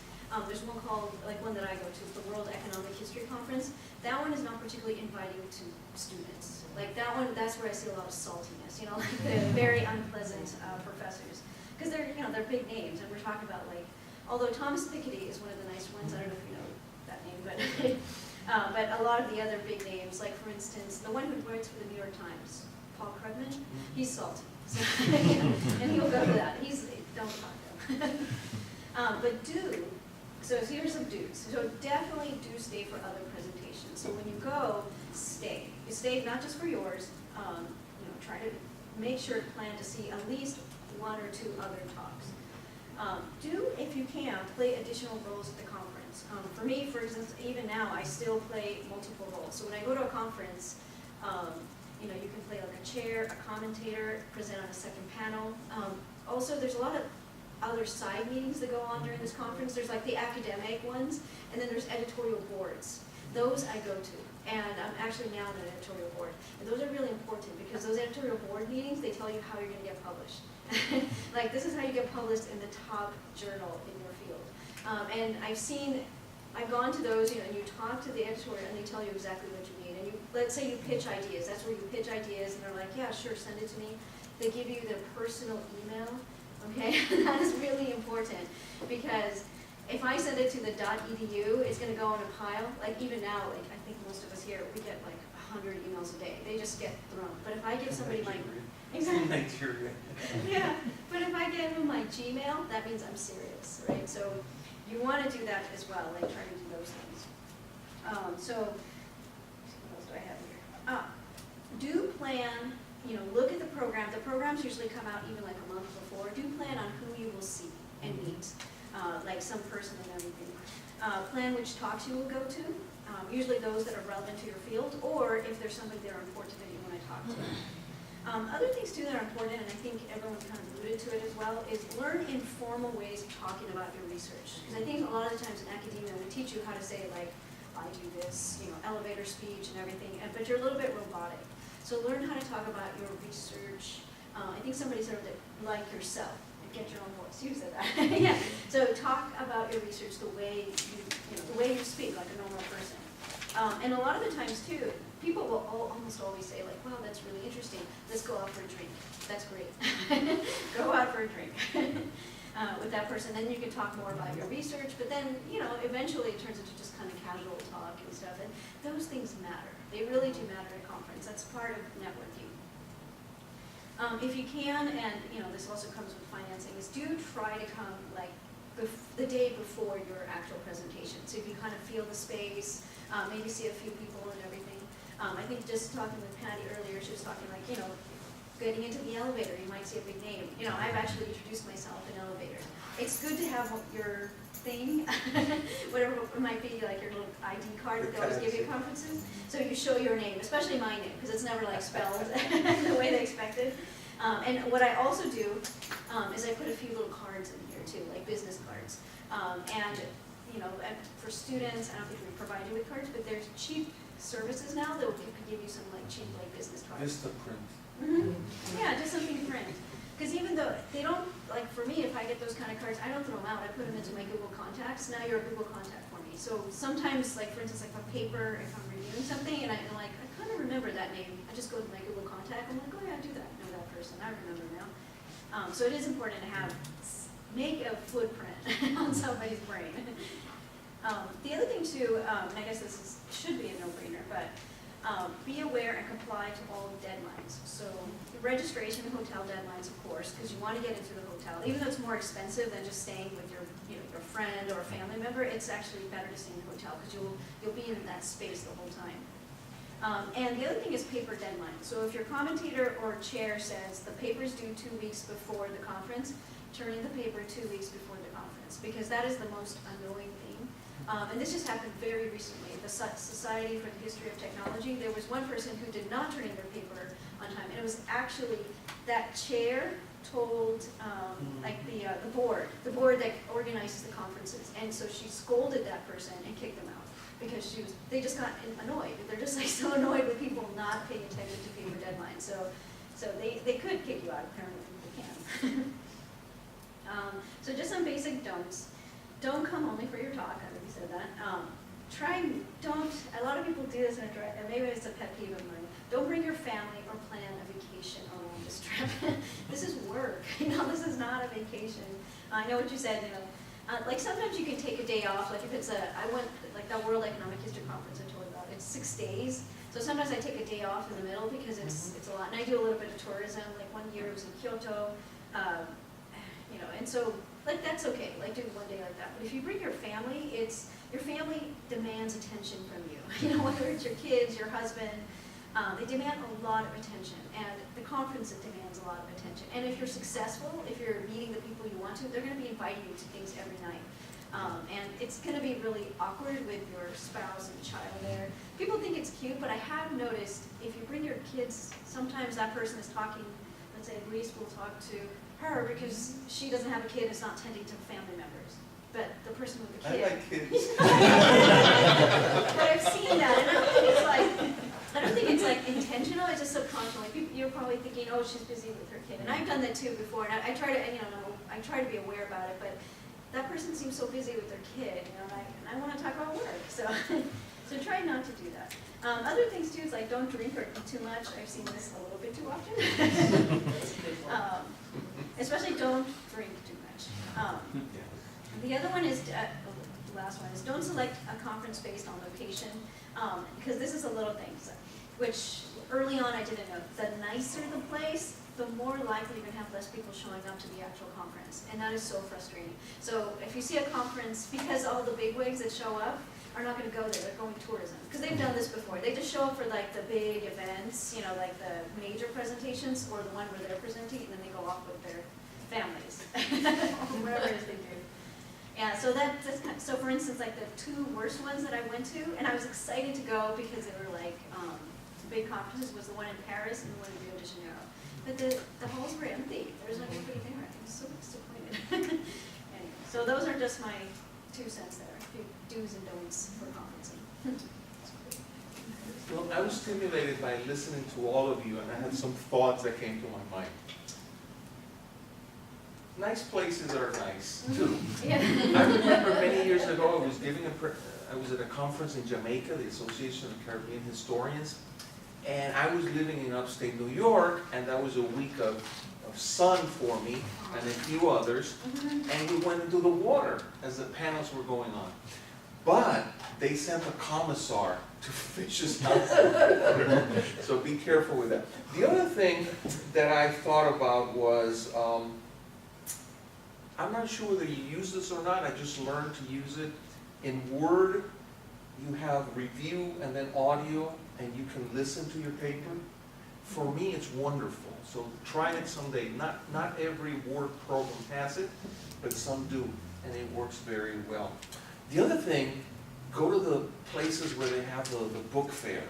Speaker 6: there's one called, like one that I go to, the World Economic History Conference. That one is not particularly inviting to students. Like that one, that's where I see a lot of saltiness, like the very unpleasant professors. Because they're big names, and we're talking about like, although Thomas Piketty is one of the nice ones, I don't know if you know that name, but a lot of the other big names, like for instance, the one who writes for the New York Times, Paul Krugman, he's salty. So, and he'll go to that. Don't talk to him. But so here's some do's. So definitely do stay for other presentations. So when you go, stay. You stay not just for yours, try to make sure to plan to see at least 1 or 2 other talks. Do, if you can, play additional roles at the conference. For me, for instance, even now, I still play multiple roles. So when I go to a conference, you can play like a chair, a commentator, present on a second panel. Also, there's a lot of other side meetings that go on during this conference. There's like the academic ones, and then there's editorial boards. Those I go to, and I'm actually now on an editorial board. And those are really important because those editorial board meetings, they tell you how you're going to get published. Like this is how you get published in the top journal in your field. And I've gone to those, and you talk to the editor and they tell you exactly what you need. And let's say you pitch ideas. That's where you pitch ideas and they're like, yeah, sure, send it to me. They give you their personal email, okay? That is really important because if I send it to the .edu, it's gonna go in a pile. Like even now, like I think most of us here, we get like 100 emails a day. They just get thrown. But if I give somebody my, exactly.
Speaker 3: Nigeria.
Speaker 6: Yeah, but if I give them my Gmail, that means I'm serious, right? So you want to do that as well, like try to do those things. So what else do I have here? Do plan, look at the program. The programs usually come out even like a month before. Do plan on who you will see and meet, like some person and everything. Plan which talks you will go to, usually those that are relevant to your field, or if there's somebody that are important that you want to talk to. Other things too that are important, and I think everyone kind of alluded to it as well, is learn informal ways of talking about your research. Because I think a lot of the times in academia, we teach you how to say like, I do this, elevator speech and everything, but you're a little bit robotic. So learn how to talk about your research. I think somebody said that, like yourself, and get your own voice. You said that. Yeah. So talk about your research the way you speak, like a normal person. And a lot of the times too, people will almost always say like, wow, that's really interesting. Let's go out for a drink. That's great. Go out for a drink with that person. Then you can talk more about your research, but then, eventually it turns into just kind of casual talk and stuff. And those things matter. They really do matter at a conference. That's part of networking. If you can, and this also comes with financing, is do try to come like the day before your actual presentation. So if you kind of feel the space, maybe see a few people and everything. I think just talking with Patty earlier, she was talking like, getting into the elevator, you might see a big name. I've actually introduced myself in elevator. It's good to have your thing, whatever it might be, like your little ID card that they always give you at conferences. So you show your name, especially my name, because it's never like spelled the way they expect it. And what I also do is I put a few little cards in here too, like business cards. And for students, I don't think we provide you with cards, but there's cheap services now that can give you some like cheap like business cards.
Speaker 3: Vistaprint.
Speaker 6: Yeah, just something to print. Because even though they don't, like for me, if I get those kind of cards, I don't throw them out. I put them into my Google contacts. Now you're a Google contact for me. So sometimes, like for instance, like on paper, if I'm reviewing something and I'm like, I kind of remember that name. I just go to my Google contact. I'm like, oh yeah, I do that. I know that person. I remember now. So it is important to make a footprint on somebody's brain. The other thing too, and I guess this should be a no-brainer, but be aware and comply to all deadlines. So registration, hotel deadlines, of course, because you want to get into the hotel. Even though it's more expensive than just staying with your friend or a family member, it's actually better to stay in the hotel because you'll be in that space the whole time. And the other thing is paper deadline. So if your commentator or chair says the paper's due 2 weeks before the conference, turn in the paper 2 weeks before the conference, because that is the most annoying thing. And this just happened very recently. The Society for the History of Technology, there was one person who did not turn in their paper on time, and it was actually that chair told the board that organizes the conferences, and so she scolded that person and kicked them out because they just got annoyed. They're just like so annoyed with people not paying attention to paper deadlines. So they could kick you out, apparently they can. So just some basic don'ts. Don't come only for your talk. I already said that. A lot of people do this, and maybe it's a pet peeve of mine. Don't bring your family or plan a vacation on this trip. This is work. This is not a vacation. I know what you said. Like sometimes you can take a day off. Like if it's I went like that World Economic History Conference I told you about. It's 6 days. So sometimes I take a day off in the middle because it's a lot. And I do a little bit of tourism. Like one year it was in Kyoto. And so like that's okay. Like do one day like that. But if you bring your family, your family demands attention from you. Whether it's your kids, your husband, they demand a lot of attention. And the conference, it demands a lot of attention. And if you're successful, if you're meeting the people you want to, they're going to be inviting you to things every night. And it's going to be really awkward with your spouse and child there. People think it's cute, but I have noticed if you bring your kids, sometimes that person is talking, let's say Reese will talk to her because she doesn't have a kid and is not tending to family members. But the person with the kid.
Speaker 3: I like kids.
Speaker 6: But I've seen that, and I don't think it's like intentional. It's just subconscious. Like you're probably thinking, oh, she's busy with her kid, and I've done that too before. And I try to, I try to be aware about it. But that person seems so busy with their kid, and I want to talk about work. So try not to do that. Other things too is like don't drink or eat too much. I've seen this a little bit too often. Especially don't drink too much. The other one is, the last one is don't select a conference based on location, because this is a little thing, which early on I didn't know. The nicer the place, the more likely you're going to have less people showing up to the actual conference, and that is so frustrating. So if you see a conference, because all the bigwigs that show up are not going to go there, they're going tourism, because they've done this before. They just show up for like the big events, like the major presentations, or the one where they're presenting, and then they go off with their families, or whatever it is they do. Yeah, so that's kind of, so for instance, like the 2 worst ones that I went to, and I was excited to go because they were like big conferences was the one in Paris and the one in Rio de Janeiro. But the halls were empty. There was nobody there. I was so disappointed. Anyway, so those are just my 2 cents there. Do's and don'ts for conferencing.
Speaker 3: Well, I was stimulated by listening to all of you, and I had some thoughts that came to my mind. Nice places are nice, too.
Speaker 6: Yeah.
Speaker 3: I remember many years ago, I was at a conference in Jamaica, the Association of Caribbean Historians, and I was living in upstate New York, and that was a week of sun for me and a few others, and we went into the water as the panels were going on. But they sent a commissar to fish us out. So be careful with that. The other thing that I thought about was, I'm not sure whether you use this or not, I just learned to use it. In Word, you have review and then audio, and you can listen to your paper. For me, it's wonderful. So try it someday. Not every Word program has it, but some do, and it works very well. The other thing, go to the places where they have the book fair,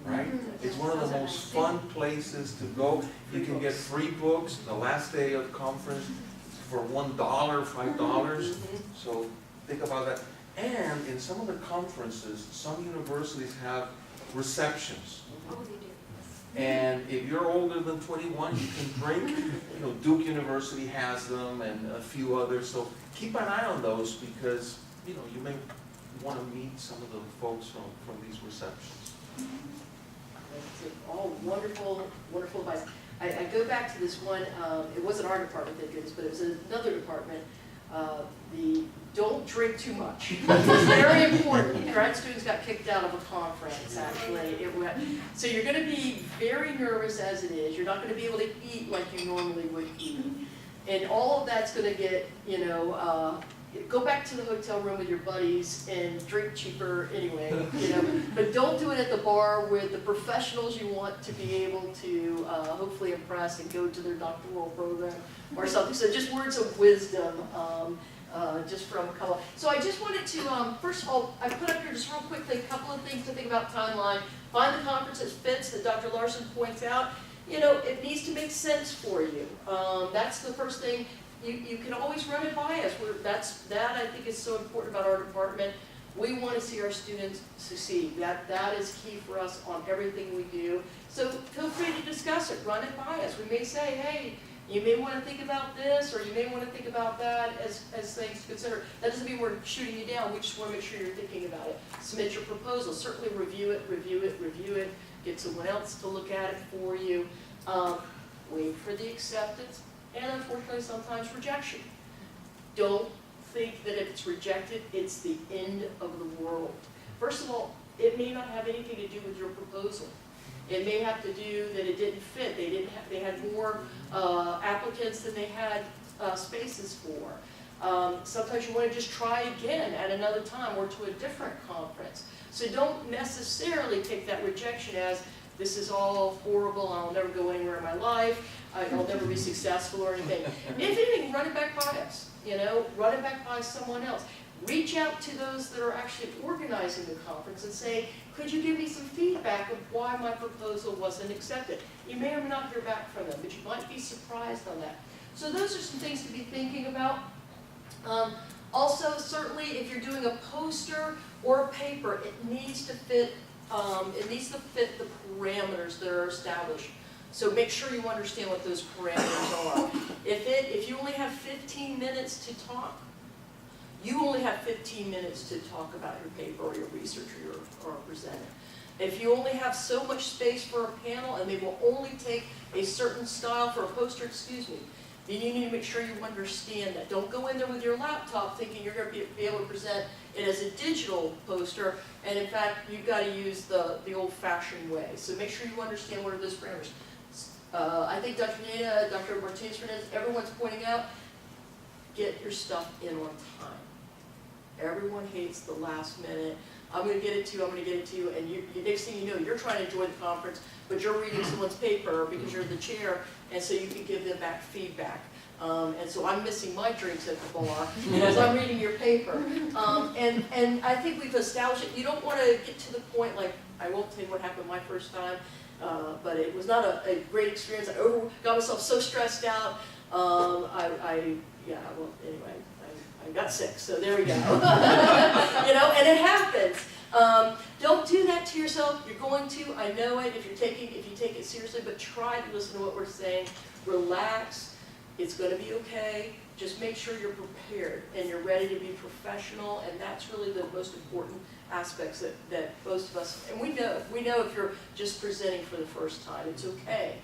Speaker 3: right? It's one of the most fun places to go. You can get free books the last day of conference for $1, $5. So think about that. And in some of the conferences, some universities have receptions.
Speaker 6: Oh, they do.
Speaker 3: And if you're older than 21, you can drink. Duke University has them and a few others. So keep an eye on those because, you may want to meet some of the folks from these receptions.
Speaker 1: That's all wonderful, wonderful advice. I go back to this one, it wasn't our department that did this, but it was another department. The don't drink too much. It's very important. Grad students got kicked out of a conference, actually. So you're going to be very nervous as it is. You're not going to be able to eat like you normally would eat. And all of that's going to get, go back to the hotel room with your buddies and drink cheaper anyway, But don't do it at the bar with the professionals you want to be able to hopefully impress and go to their doctoral program or something. So just words of wisdom, just from a couple. So I just wanted to, first of all, I put up here just real quickly a couple of things to think about timeline. Find the conference that fits, that Dr. Larson points out. It needs to make sense for you. That's the first thing. You can always run it by us. That I think is so important about our department. We want to see our students succeed. That is key for us on everything we do. So feel free to discuss it. Run it by us. We may say, hey, you may want to think about this, or you may want to think about that as things to consider. That doesn't mean we're shooting you down. We just want to make sure you're thinking about it. Submit your proposal. Certainly review it. Get someone else to look at it for you. Wait for the acceptance. And unfortunately, sometimes rejection. Don't think that if it's rejected, it's the end of the world. First of all, it may not have anything to do with your proposal. It may have to do that it didn't fit. They had more applicants than they had spaces for. Sometimes you want to just try again at another time or to a different conference. So don't necessarily take that rejection as, this is all horrible, I'll never go anywhere in my life, I'll never be successful or anything. If anything, run it back by us, run it back by someone else. Reach out to those that are actually organizing the conference and say, could you give me some feedback of why my proposal wasn't accepted? You may or may not hear back from them, but you might be surprised on that. So those are some things to be thinking about. Also, certainly, if you're doing a poster or a paper, it needs to fit the parameters that are established. So make sure you understand what those parameters are. If you only have 15 minutes to talk, you only have 15 minutes to talk about your paper or your research or present it. If you only have so much space for a panel and they will only take a certain style for a poster, then you need to make sure you understand that. Don't go in there with your laptop thinking you're going to be able to present it as a digital poster, and in fact, you've got to use the old-fashioned way. So make sure you understand what are those parameters. I think Dr. Nina, Dr. Martinez-Fernandez, everyone's pointing out, get your stuff in on time. Everyone hates the last minute. I'm going to get it to you, and next thing you know, you're trying to enjoy the conference, but you're reading someone's paper because you're the chair, and so you can give them back feedback. And so I'm missing my drinks at the bar because I'm reading your paper. And I think we've established it. You don't want to get to the point like, I won't tell you what happened my first time, but it was not a great experience. I got myself so stressed out. Anyway, I got sick, so there we go. And it happens. Don't do that to yourself. You're going to, I know it, if you take it seriously, but try to listen to what we're saying. Relax. It's going to be okay. Just make sure you're prepared and you're ready to be professional, and that's really the most important aspects that most of us, and we know if you're just presenting for the first time, it's okay.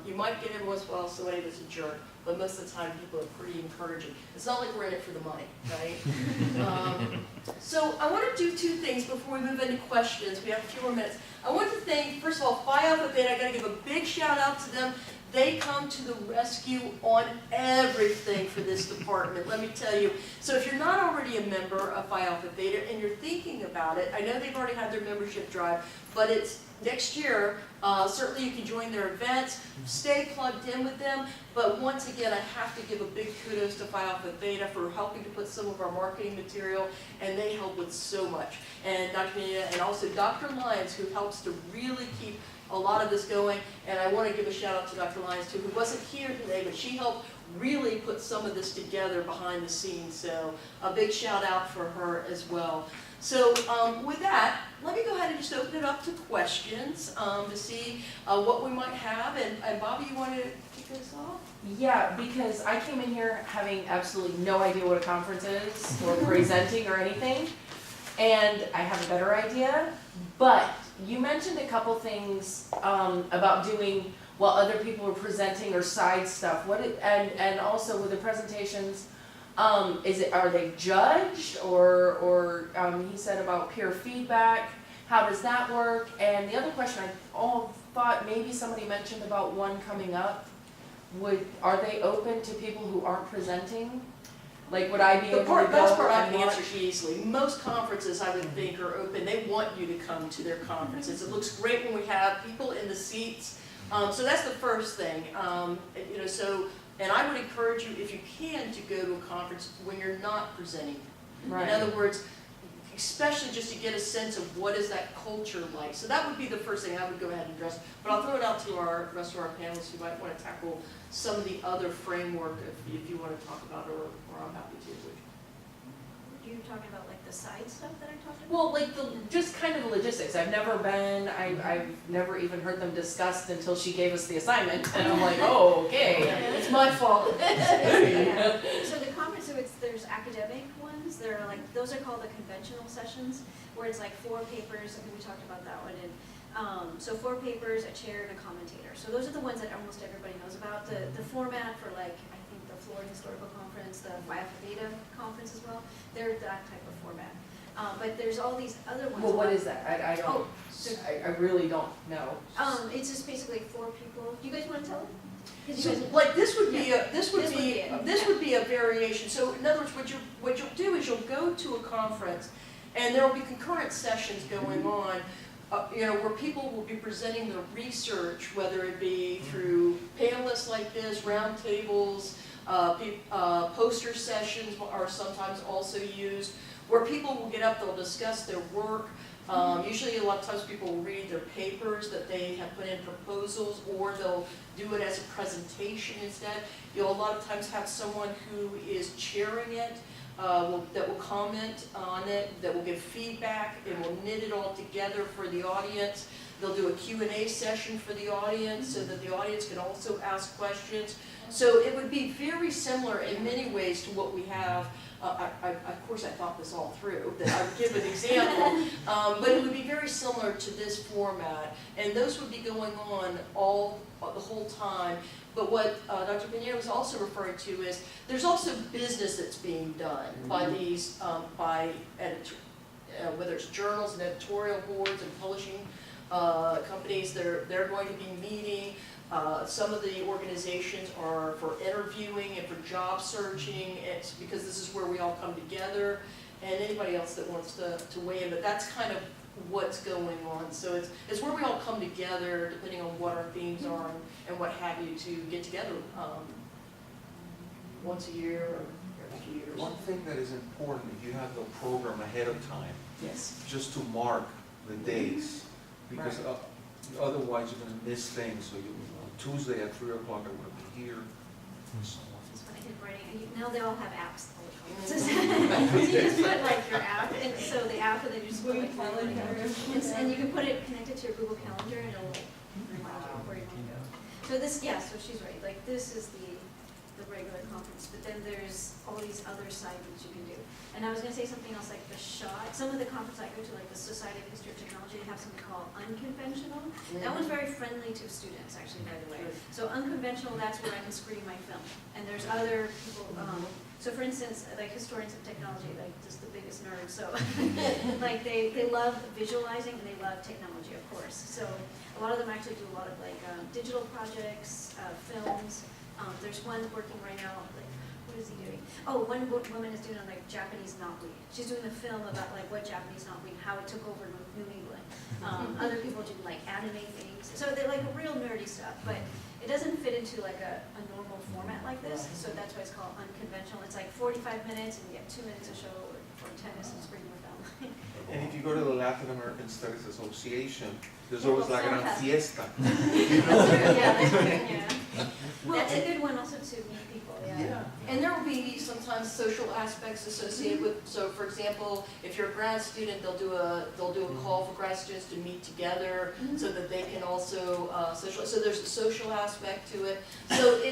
Speaker 1: You might get every once in a while somebody that's a jerk, but most of the time people are pretty encouraging. It's not like we're in it for the money, right? So I want to do two things before we move into questions. We have a few more minutes. I want to thank, first of all, Phi Alpha Beta. I got to give a big shout out to them. They come to the rescue on everything for this department, let me tell you. So if you're not already a member of Phi Alpha Beta and you're thinking about it, I know they've already had their membership drive, but it's next year. Certainly you can join their events, stay plugged in with them, but once again, I have to give a big kudos to Phi Alpha Beta for helping to put some of our marketing material, and they help with so much. And Dr. Nina, and also Dr. Lyons, who helps to really keep a lot of this going, and I want to give a shout out to Dr. Lyons too, who wasn't here today, but she helped really put some of this together behind the scenes, so a big shout out for her as well. So with that, let me go ahead and just open it up to questions to see what we might have, and Bobby, you want to kick us off?
Speaker 7: Yeah, because I came in here having absolutely no idea what a conference is, or presenting or anything, and I have a better idea, but you mentioned a couple things about doing while other people were presenting or side stuff. And also with the presentations, are they judged or he said about peer feedback? How does that work? And the other question I thought maybe somebody mentioned about one coming up. Are they open to people who aren't presenting? Like, would I be able to go
Speaker 1: That's part I
Speaker 7: and
Speaker 1: can
Speaker 7: watch?
Speaker 1: answer easily. Most conferences, I would think, are open. They want you to come to their conferences. It looks great when we have people in the seats. So that's the first thing. And I would encourage you, if you can, to go to a conference when you're not presenting.
Speaker 7: Right.
Speaker 1: In other words, especially just to get a sense of what is that culture like. So that would be the first thing I would go ahead and address. But I'll throw it out to our rest of our panelists who might want to tackle some of the other framework if you want to talk about it, or I'm happy to.
Speaker 6: You're talking about like the side stuff that I talked about?
Speaker 7: Well, like just kind of the logistics. I've never even heard them discussed until she gave us the assignment, and I'm like, oh, okay.
Speaker 1: Yeah, it's my fault.
Speaker 6: Yeah. So the conference, there's academic ones. Those are called the conventional sessions, where it's like 4 papers. I think we talked about that one. And so 4 papers, a chair, and a commentator. So those are the ones that almost everybody knows about. The format for I think the Florida Historical Conference, the Phi Alpha Beta Conference as well. They're that type of format. But there's all these other ones.
Speaker 7: Well, what is that? I don't. I really don't know.
Speaker 6: It's just basically 4 people. Do you guys want to tell them?
Speaker 1: So, like this would be a variation. So in other words, what you'll do is you'll go to a conference, and there will be concurrent sessions going on. Where people will be presenting their research, whether it be through panelists like this, round tables, poster sessions are sometimes also used, where people will get up, they'll discuss their work. Usually a lot of times people will read their papers that they have put in proposals, or they'll do it as a presentation instead. You'll a lot of times have someone who is chairing it, that will comment on it, that will give feedback, and will knit it all together for the audience. They'll do a Q&A session for the audience so that the audience can also ask questions. So it would be very similar in many ways to what we have. Of course, I thought this all through, that I would give an example, but it would be very similar to this format, and those would be going on the whole time. But what Dr. Pinheiro was also referring to is there's also business that's being done by these, whether it's journals and editorial boards and publishing companies. They're going to be meeting. Some of the organizations are for interviewing and for job searching. It's because this is where we all come together, and anybody else that wants to weigh in. But that's kind of what's going on. So it's where we all come together, depending on what our themes are and what have you, to get together. once a year or every few years.
Speaker 3: One thing that is important, if you have the program ahead of time,
Speaker 7: Yes.
Speaker 3: just to mark the days, because otherwise you're gonna miss things, so you, on Tuesday at 3 o'clock, I wanna be here, and so on.
Speaker 6: Just when I did writing, and now they all have apps. So you just put like your app, and so the app, and then you just put like calendar, and you can put it connected to your Google Calendar, and it'll remind you where you want to go. So this, yeah, so she's right, like this is the regular conference, but then there's all these other side things you can do. And I was gonna say something else, like the shot, some of the conferences I go to, like the Society of History of Technology, they have something called unconventional. That one's very friendly to students, actually, by the way. So unconventional, that's where I can screen my film. And there's other people, so for instance, like historians of technology, like just the biggest nerds, so like they love visualizing and they love technology, of course. So a lot of them actually do a lot of like digital projects, films. There's one working right now, like, what is he doing? Oh, one woman is doing like Japanese knotweed. She's doing a film about like what Japanese knotweed, how it took over New England. Other people do like anime things. So they're like real nerdy stuff, but it doesn't fit into like a normal format like this. So that's why it's called unconventional. It's like 45 minutes and you get 2 minutes to show or 10 minutes to screen your film.
Speaker 3: And if you go to the Latin American Studies Association, there's
Speaker 6: Yeah,
Speaker 3: always
Speaker 6: well,
Speaker 3: like
Speaker 6: some
Speaker 3: a
Speaker 6: have-
Speaker 3: fiesta.
Speaker 6: Yeah, that's good, yeah. That's a good one also to meet people, yeah.
Speaker 1: And there will be sometimes social aspects associated with, so for example, if you're a grad student, they'll do a call for grad students to meet together so that they can also socialize. So there's a social aspect to it. So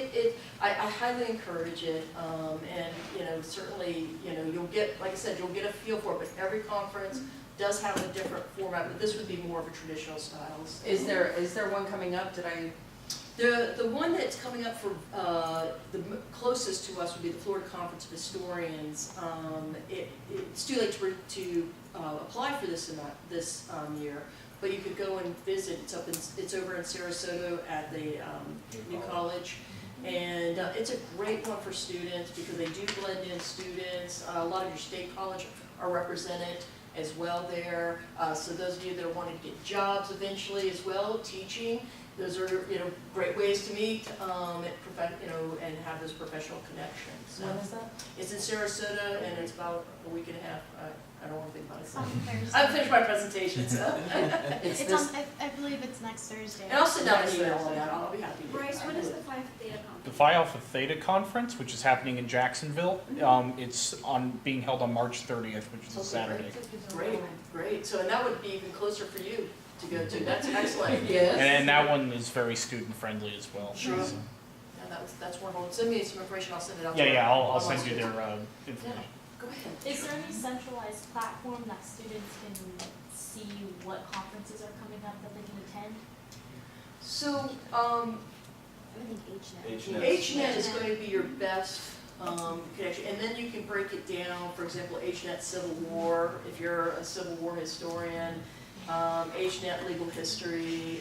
Speaker 1: I highly encourage it, and you know, certainly, you know, you'll get, like I said, you'll get a feel for it, but every conference does have a different format, but this would be more of a traditional style.
Speaker 7: Is there one coming up? Did I?
Speaker 1: The one that's coming up for closest to us would be the Florida Conference of Historians. It's too late to apply for this year, but you could go and visit. It's over in Sarasota at the New College. And it's a great one for students because they do blend in students. A lot of your state college are represented as well there. So those of you that are wanting to get jobs eventually as well, teaching, those are, you know, great ways to meet and have those professional connections. So
Speaker 7: When is that?
Speaker 1: it's in Sarasota and it's about a week and a half. I don't want to think about it.
Speaker 8: It's on Thursday.
Speaker 1: I've finished my presentation, so.
Speaker 7: It's
Speaker 8: It's
Speaker 7: this.
Speaker 8: on, I believe it's next Thursday.
Speaker 1: And I'll send out an email on that. I'll be happy to.
Speaker 6: Bryce, what is the Phi Theta
Speaker 9: The
Speaker 6: conference?
Speaker 9: Phi Alpha Theta Conference, which is happening in Jacksonville, it's being held on March 30th, which is a Saturday.
Speaker 1: Great. So, and that would be even closer for you to go to. That's excellent.
Speaker 7: Yes.
Speaker 9: And that one is very student friendly as well.
Speaker 1: Sure.
Speaker 9: So-
Speaker 1: Yeah, that's wonderful. Send me some information. I'll send it out.
Speaker 9: Yeah, I'll
Speaker 1: I'll
Speaker 9: send you their information.
Speaker 1: Go ahead.
Speaker 8: Is there any centralized platform that students can see what conferences are coming up that they can attend?
Speaker 1: So,
Speaker 4: I would think HNET.
Speaker 1: HNET is going to be your best connection, and then you can break it down. For example, HNET Civil War, if you're a Civil War historian, HNET Legal History.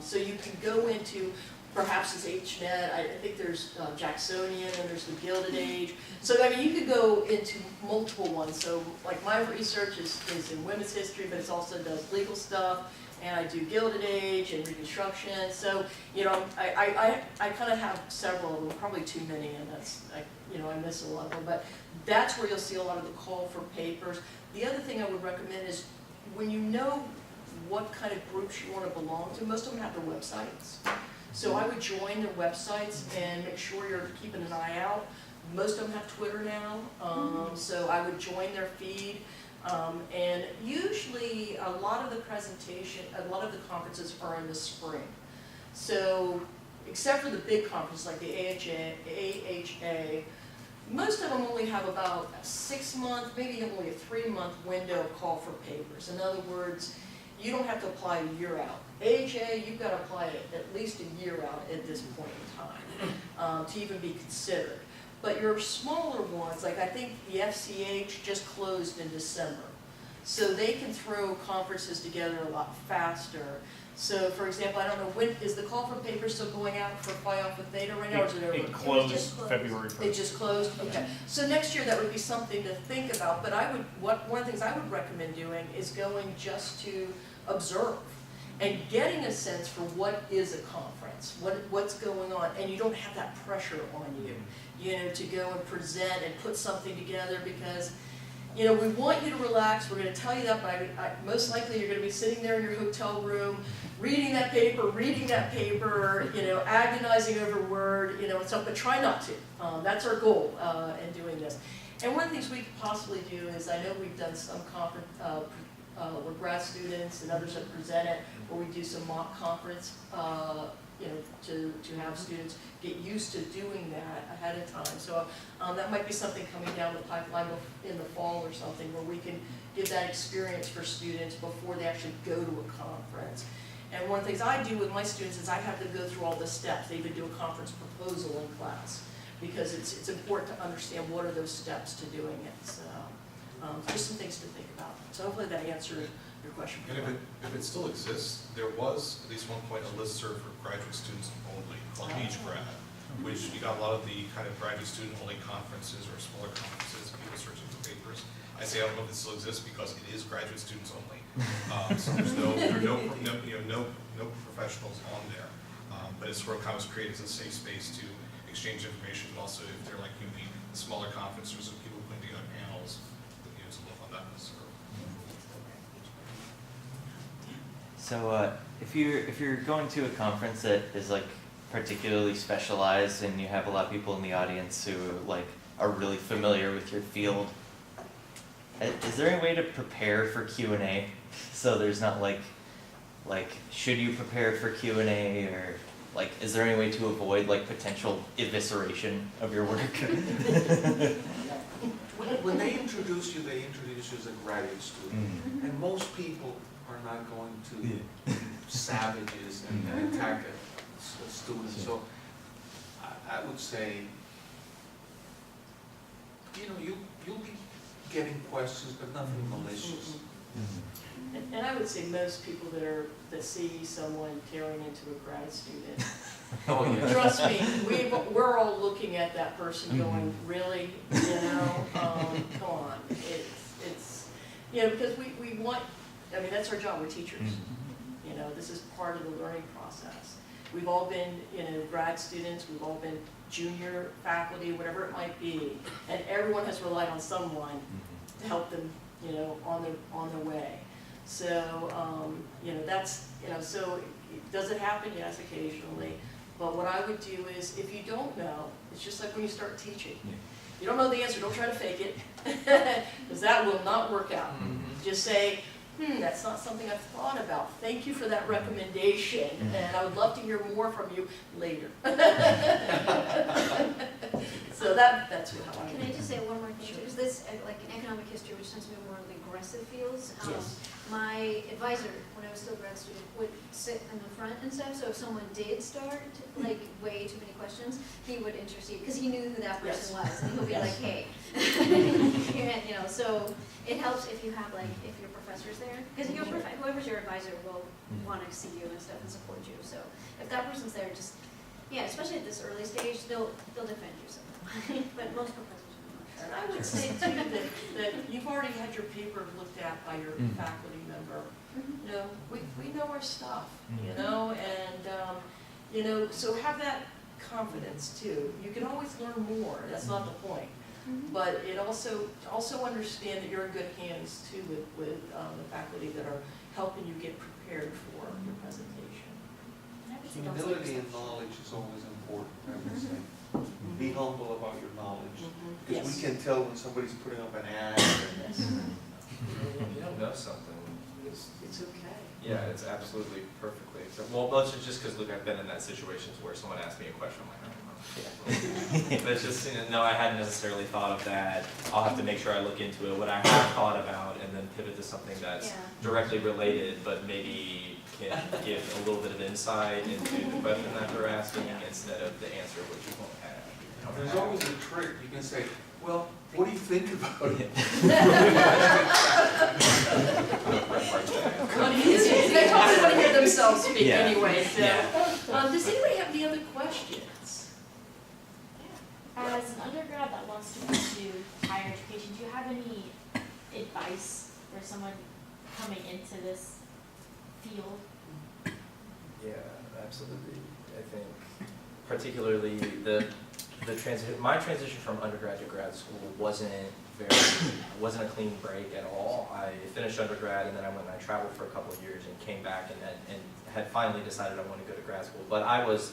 Speaker 1: So you can go into, perhaps it's HNET, I think there's Jacksonian, and there's the Gilded Age. So I mean, you could go into multiple ones. So like my research is in women's history, but it also does legal stuff. And I do Gilded Age and Reconstruction, so, you know, I kind of have several of them, probably too many, and I miss a lot of them, but that's where you'll see a lot of the call for papers. The other thing I would recommend is, when you know what kind of groups you want to belong to, most of them have their websites. So I would join their websites and make sure you're keeping an eye out. Most of them have Twitter now, so I would join their feed. And usually a lot of the conferences are in the spring. So, except for the big conferences like the AHA, most of them only have about a 6-month, maybe only a 3-month window of call for papers. In other words, you don't have to apply a year out. AHA, you've got to apply at least a year out at this point in time to even be considered. But your smaller ones, like I think the FCH just closed in December. So they can throw conferences together a lot faster. So for example, I don't know, when is the call for papers still going out for Phi Alpha Theta right now, or is it over?
Speaker 9: It closed
Speaker 6: just closed.
Speaker 9: February 1st.
Speaker 1: It just closed? Okay. So next year that would be something to think about, but one of the things I would recommend doing is going just to observe and getting a sense for what is a conference, what's going on, and you don't have that pressure on you know, to go and present and put something together, because, you know, we want you to relax, we're gonna tell you that, but most likely you're gonna be sitting there in your hotel room, reading that paper, you know, agonizing over Word, you know, and stuff, but try not to. That's our goal in doing this. And one of the things we could possibly do is, I know we've done some conference, where grad students and others have presented, where we do some mock conference, you know, to have students get used to doing that ahead of time. So that might be something coming down the pipeline in the fall or something, where we can give that experience for students before they actually go to a conference. And one of the things I do with my students is I have them go through all the steps. They even do a conference proposal in class, because it's important to understand what are those steps to doing it. So just some things to think about. So hopefully that answered your question.
Speaker 2: And if it still exists, there was at least one point a listserv for graduate students only called Grad, which you got a lot of the kind of graduate student only conferences or smaller conferences, people searching for papers. I say I don't know if it still exists because it is graduate students only. So there's no professionals on there. But it's sort of kind of created as a safe space to exchange information, but also if they're like the smaller conferences or people putting together panels, you know, to look on that listserv.
Speaker 10: So if you're going to a conference that is like particularly specialized and you have a lot of people in the audience who like are really familiar with your field, is there any way to prepare for Q&A so there's not like should you prepare for Q&A, or like is there any way to avoid like potential evisceration of your work?
Speaker 3: When they introduce you as a graduate student, and most people are not going to be savages and attack a student. So I would say, you know, you'll be getting questions, but nothing malicious.
Speaker 1: And I would say most people that see someone tearing into a grad student,
Speaker 3: Oh, yeah.
Speaker 1: trust me, we're all looking at that person going, really, you know, come on. It's you know, because we want, I mean, that's our job, we're teachers. You know, this is part of the learning process. We've all been, you know, grad students, we've all been junior faculty, whatever it might be, and everyone has relied on someone to help them, you know, on their way. So, you know, that's, you know, so does it happen? Yes, occasionally. But what I would do is, if you don't know, it's just like when you start teaching. You don't know the answer, don't try to fake it, because that will not work out. Just say, that's not something I've thought about. Thank you for that recommendation, and I would love to hear more from you later. So that's how I.
Speaker 6: Can I just say one more thing? Because this, like in economic history, which tends to be more of the aggressive fields,
Speaker 1: Yes.
Speaker 6: my advisor, when I was still a grad student, would sit in the front and stuff, so if someone did start, like, way too many questions, he would intercede, because he knew who that person was, and he'll be like, hey. You know, so it helps if you have, like, if your professor's there, because whoever's your advisor will want to see you and stuff and support you, so if that person's there, just, yeah, especially at this early stage, they'll defend you sometimes, but most professors are not.
Speaker 1: And I would say too that you've already had your paper looked at by your faculty member. You know, we know our stuff, you know, and, you know, so have that confidence too. You can always learn more, that's not the point. But it also understand that you're in good hands too with the faculty that are helping you get prepared for your presentation.
Speaker 3: Humility and knowledge is always important, I would say. Be humble about your knowledge. Because we can tell when somebody's putting up an ad.
Speaker 5: If you don't know something,
Speaker 1: It's okay.
Speaker 5: yeah, it's absolutely perfectly acceptable. Well, that's just because, look, I've been in that situations where someone asked me a question, I'm like, I don't know. That's just, you know, no, I hadn't necessarily thought of that. I'll have to make sure I look into it, what I have thought about, and then pivot to something that's directly related, but maybe can give a little bit of insight into the question that they're asking instead of the answer which you won't have.
Speaker 3: There's always a trick. You can say, well, what do you think about it?
Speaker 1: They probably want to hear themselves speak anyway, so.
Speaker 10: Yeah.
Speaker 1: Does anybody have any other questions?
Speaker 8: As an undergrad that wants to pursue higher education, do you have any advice for someone coming into this field?
Speaker 5: Yeah, absolutely. I think particularly my transition from undergrad to grad school wasn't a clean break at all. I finished undergrad and then I went and I traveled for a couple of years and came back and had finally decided I wanted to go to grad school. But I was,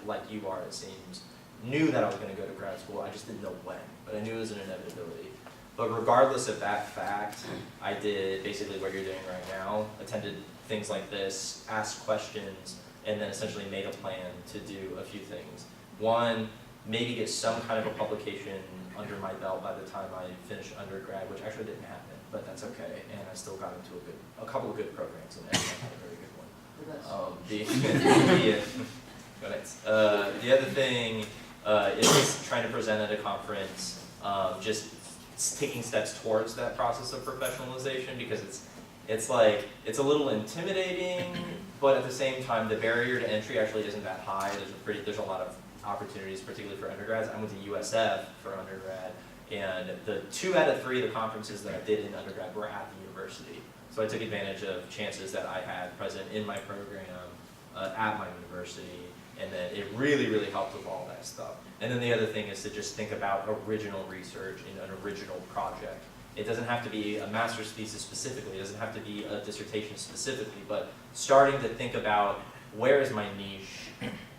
Speaker 5: like you are, it seems, knew that I was going to go to grad school. I just didn't know when, but I knew it was an inevitability. But regardless of that fact, I did basically what you're doing right now, attended things like this, asked questions, and then essentially made a plan to do a few things. One, maybe get some kind of a publication under my belt by the time I finished undergrad, which actually didn't happen, but that's okay. And I still got into a couple of good programs, and everyone had a very good one. The other thing is trying to present at a conference, just taking steps towards that process of professionalization, because it's a little intimidating, but at the same time the barrier to entry actually isn't that high. There's a lot of opportunities, particularly for undergrads. I went to USF for undergrad, and the 2 out of 3 of the conferences that I did in undergrad were at the university. So I took advantage of chances that I had present in my program at my university, and then it really, really helped with all that stuff. And then the other thing is to just think about original research in an original project. It doesn't have to be a master's thesis specifically, it doesn't have to be a dissertation specifically, but starting to think about where is my niche,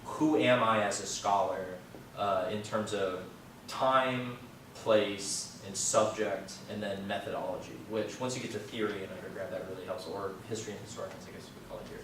Speaker 5: who am I as a scholar in terms of time, place, and subject, and then methodology, which once you get to theory in undergrad, that really helps, or history and historians, I guess we call it here,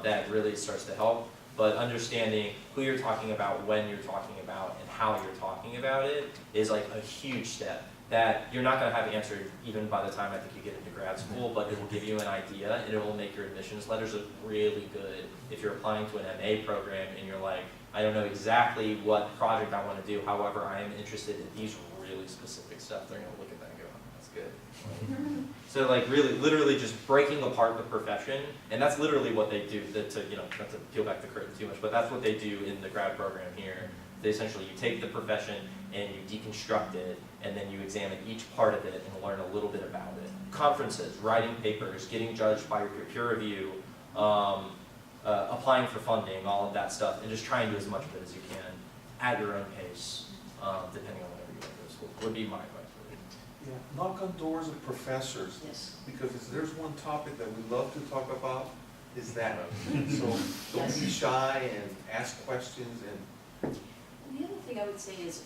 Speaker 5: that really starts to help. But understanding who you're talking about, when you're talking about, and how you're talking about it is like a huge step that you're not going to have answered even by the time I think you get into grad school, but it will give you an idea, and it will make your admissions letters look really good if you're applying to an MA program and you're like, I don't know exactly what project I want to do, however, I am interested in these really specific stuff. They're going to look at that and go, that's good. So like really, literally just breaking apart the profession, and that's literally what they do, not to peel back the curtain too much, but that's what they do in the grad program here. They essentially, you take the profession and you deconstruct it, and then you examine each part of it and learn a little bit about it. Conferences, writing papers, getting judged by your peer review, applying for funding, all of that stuff, and just try and do as much of it as you can at your own pace, depending on whatever you want to go to school, would be my advice.
Speaker 3: Yeah, knock on doors of professors,
Speaker 1: Yes.
Speaker 3: because if there's one topic that we love to talk about, is that. So don't be shy and ask questions and.
Speaker 1: The other thing I would say is,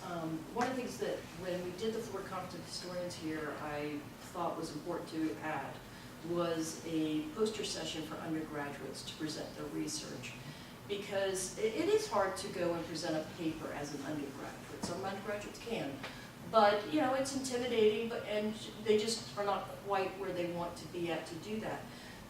Speaker 1: one of the things that when we did the Florida Conference of Historians here, I thought was important to add was a poster session for undergraduates to present their research. Because it is hard to go and present a paper as an undergraduate. Some undergraduates can. But, it's intimidating, and they just are not quite where they want to be at to do that.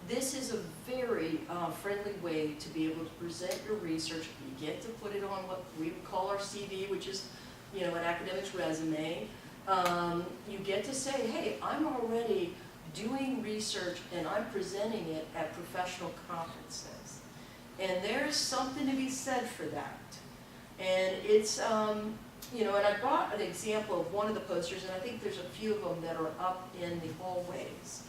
Speaker 1: This is a very friendly way to be able to present your research. You get to put it on what we would call our CV, which is, an academic's resume. You get to say, hey, I'm already doing research and I'm presenting it at professional conferences. And there's something to be said for that. And it's, and I brought an example of one of the posters, and I think there's a few of them that are up in the hallways.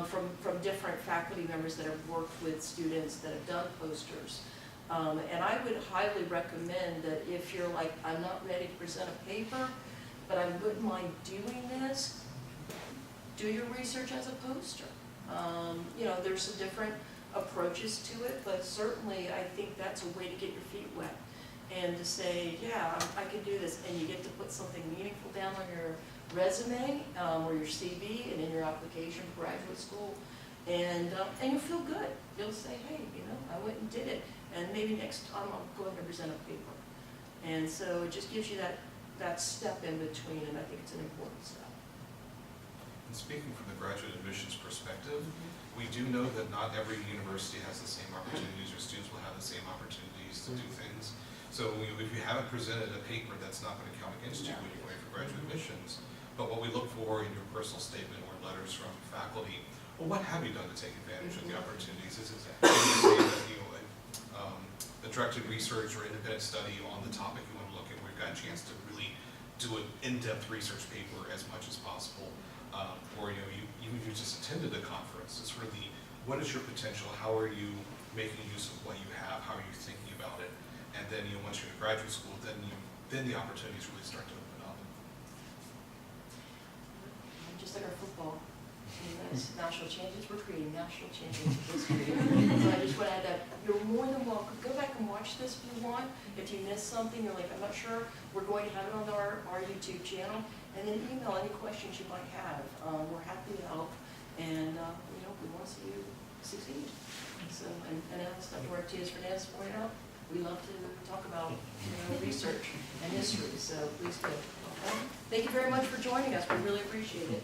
Speaker 1: From different faculty members that have worked with students that have done posters. And I would highly recommend that if you're like, I'm not ready to present a paper, but I wouldn't mind doing this, do your research as a poster. There's some different approaches to it, but certainly I think that's a way to get your feet wet and to say, yeah, I can do this, and you get to put something meaningful down on your resume or your CV and in your application for graduate school, and you'll feel good. You'll say, hey, I went and did it, and maybe next time I'm going to present a paper. And so it just gives you that step in between, and I think it's an important step.
Speaker 2: And speaking from the graduate admissions perspective, we do know that not every university has the same opportunities, or students will have the same opportunities to do things. So if you haven't presented a paper, that's not going to count against you when you're going for graduate admissions. But what we look for in your personal statement or letters from faculty, well, what have you done to take advantage of the opportunities? Is it a directed research or independent study on the topic you want to look at, where you've got a chance to really do an in-depth research paper as much as possible, or you just attended a conference. It's sort of the what is your potential? How are you making use of what you have? How are you thinking about it? And then, once you're in graduate school, then the opportunities really start to open up.
Speaker 1: Just like our football team has national champions, we're creating national champions in history. So I just want to add that you're more than welcome. Go back and watch this if you want. If you missed something, you're like, I'm not sure, we're going to have it on our YouTube channel. And then email any questions you might have. We're happy to help. And, we want to see you succeed. So, and as Dr. Ortiz-Fernandez pointed out, we love to talk about research and history, so please do. Okay? Thank you very much for joining us. We really appreciate it.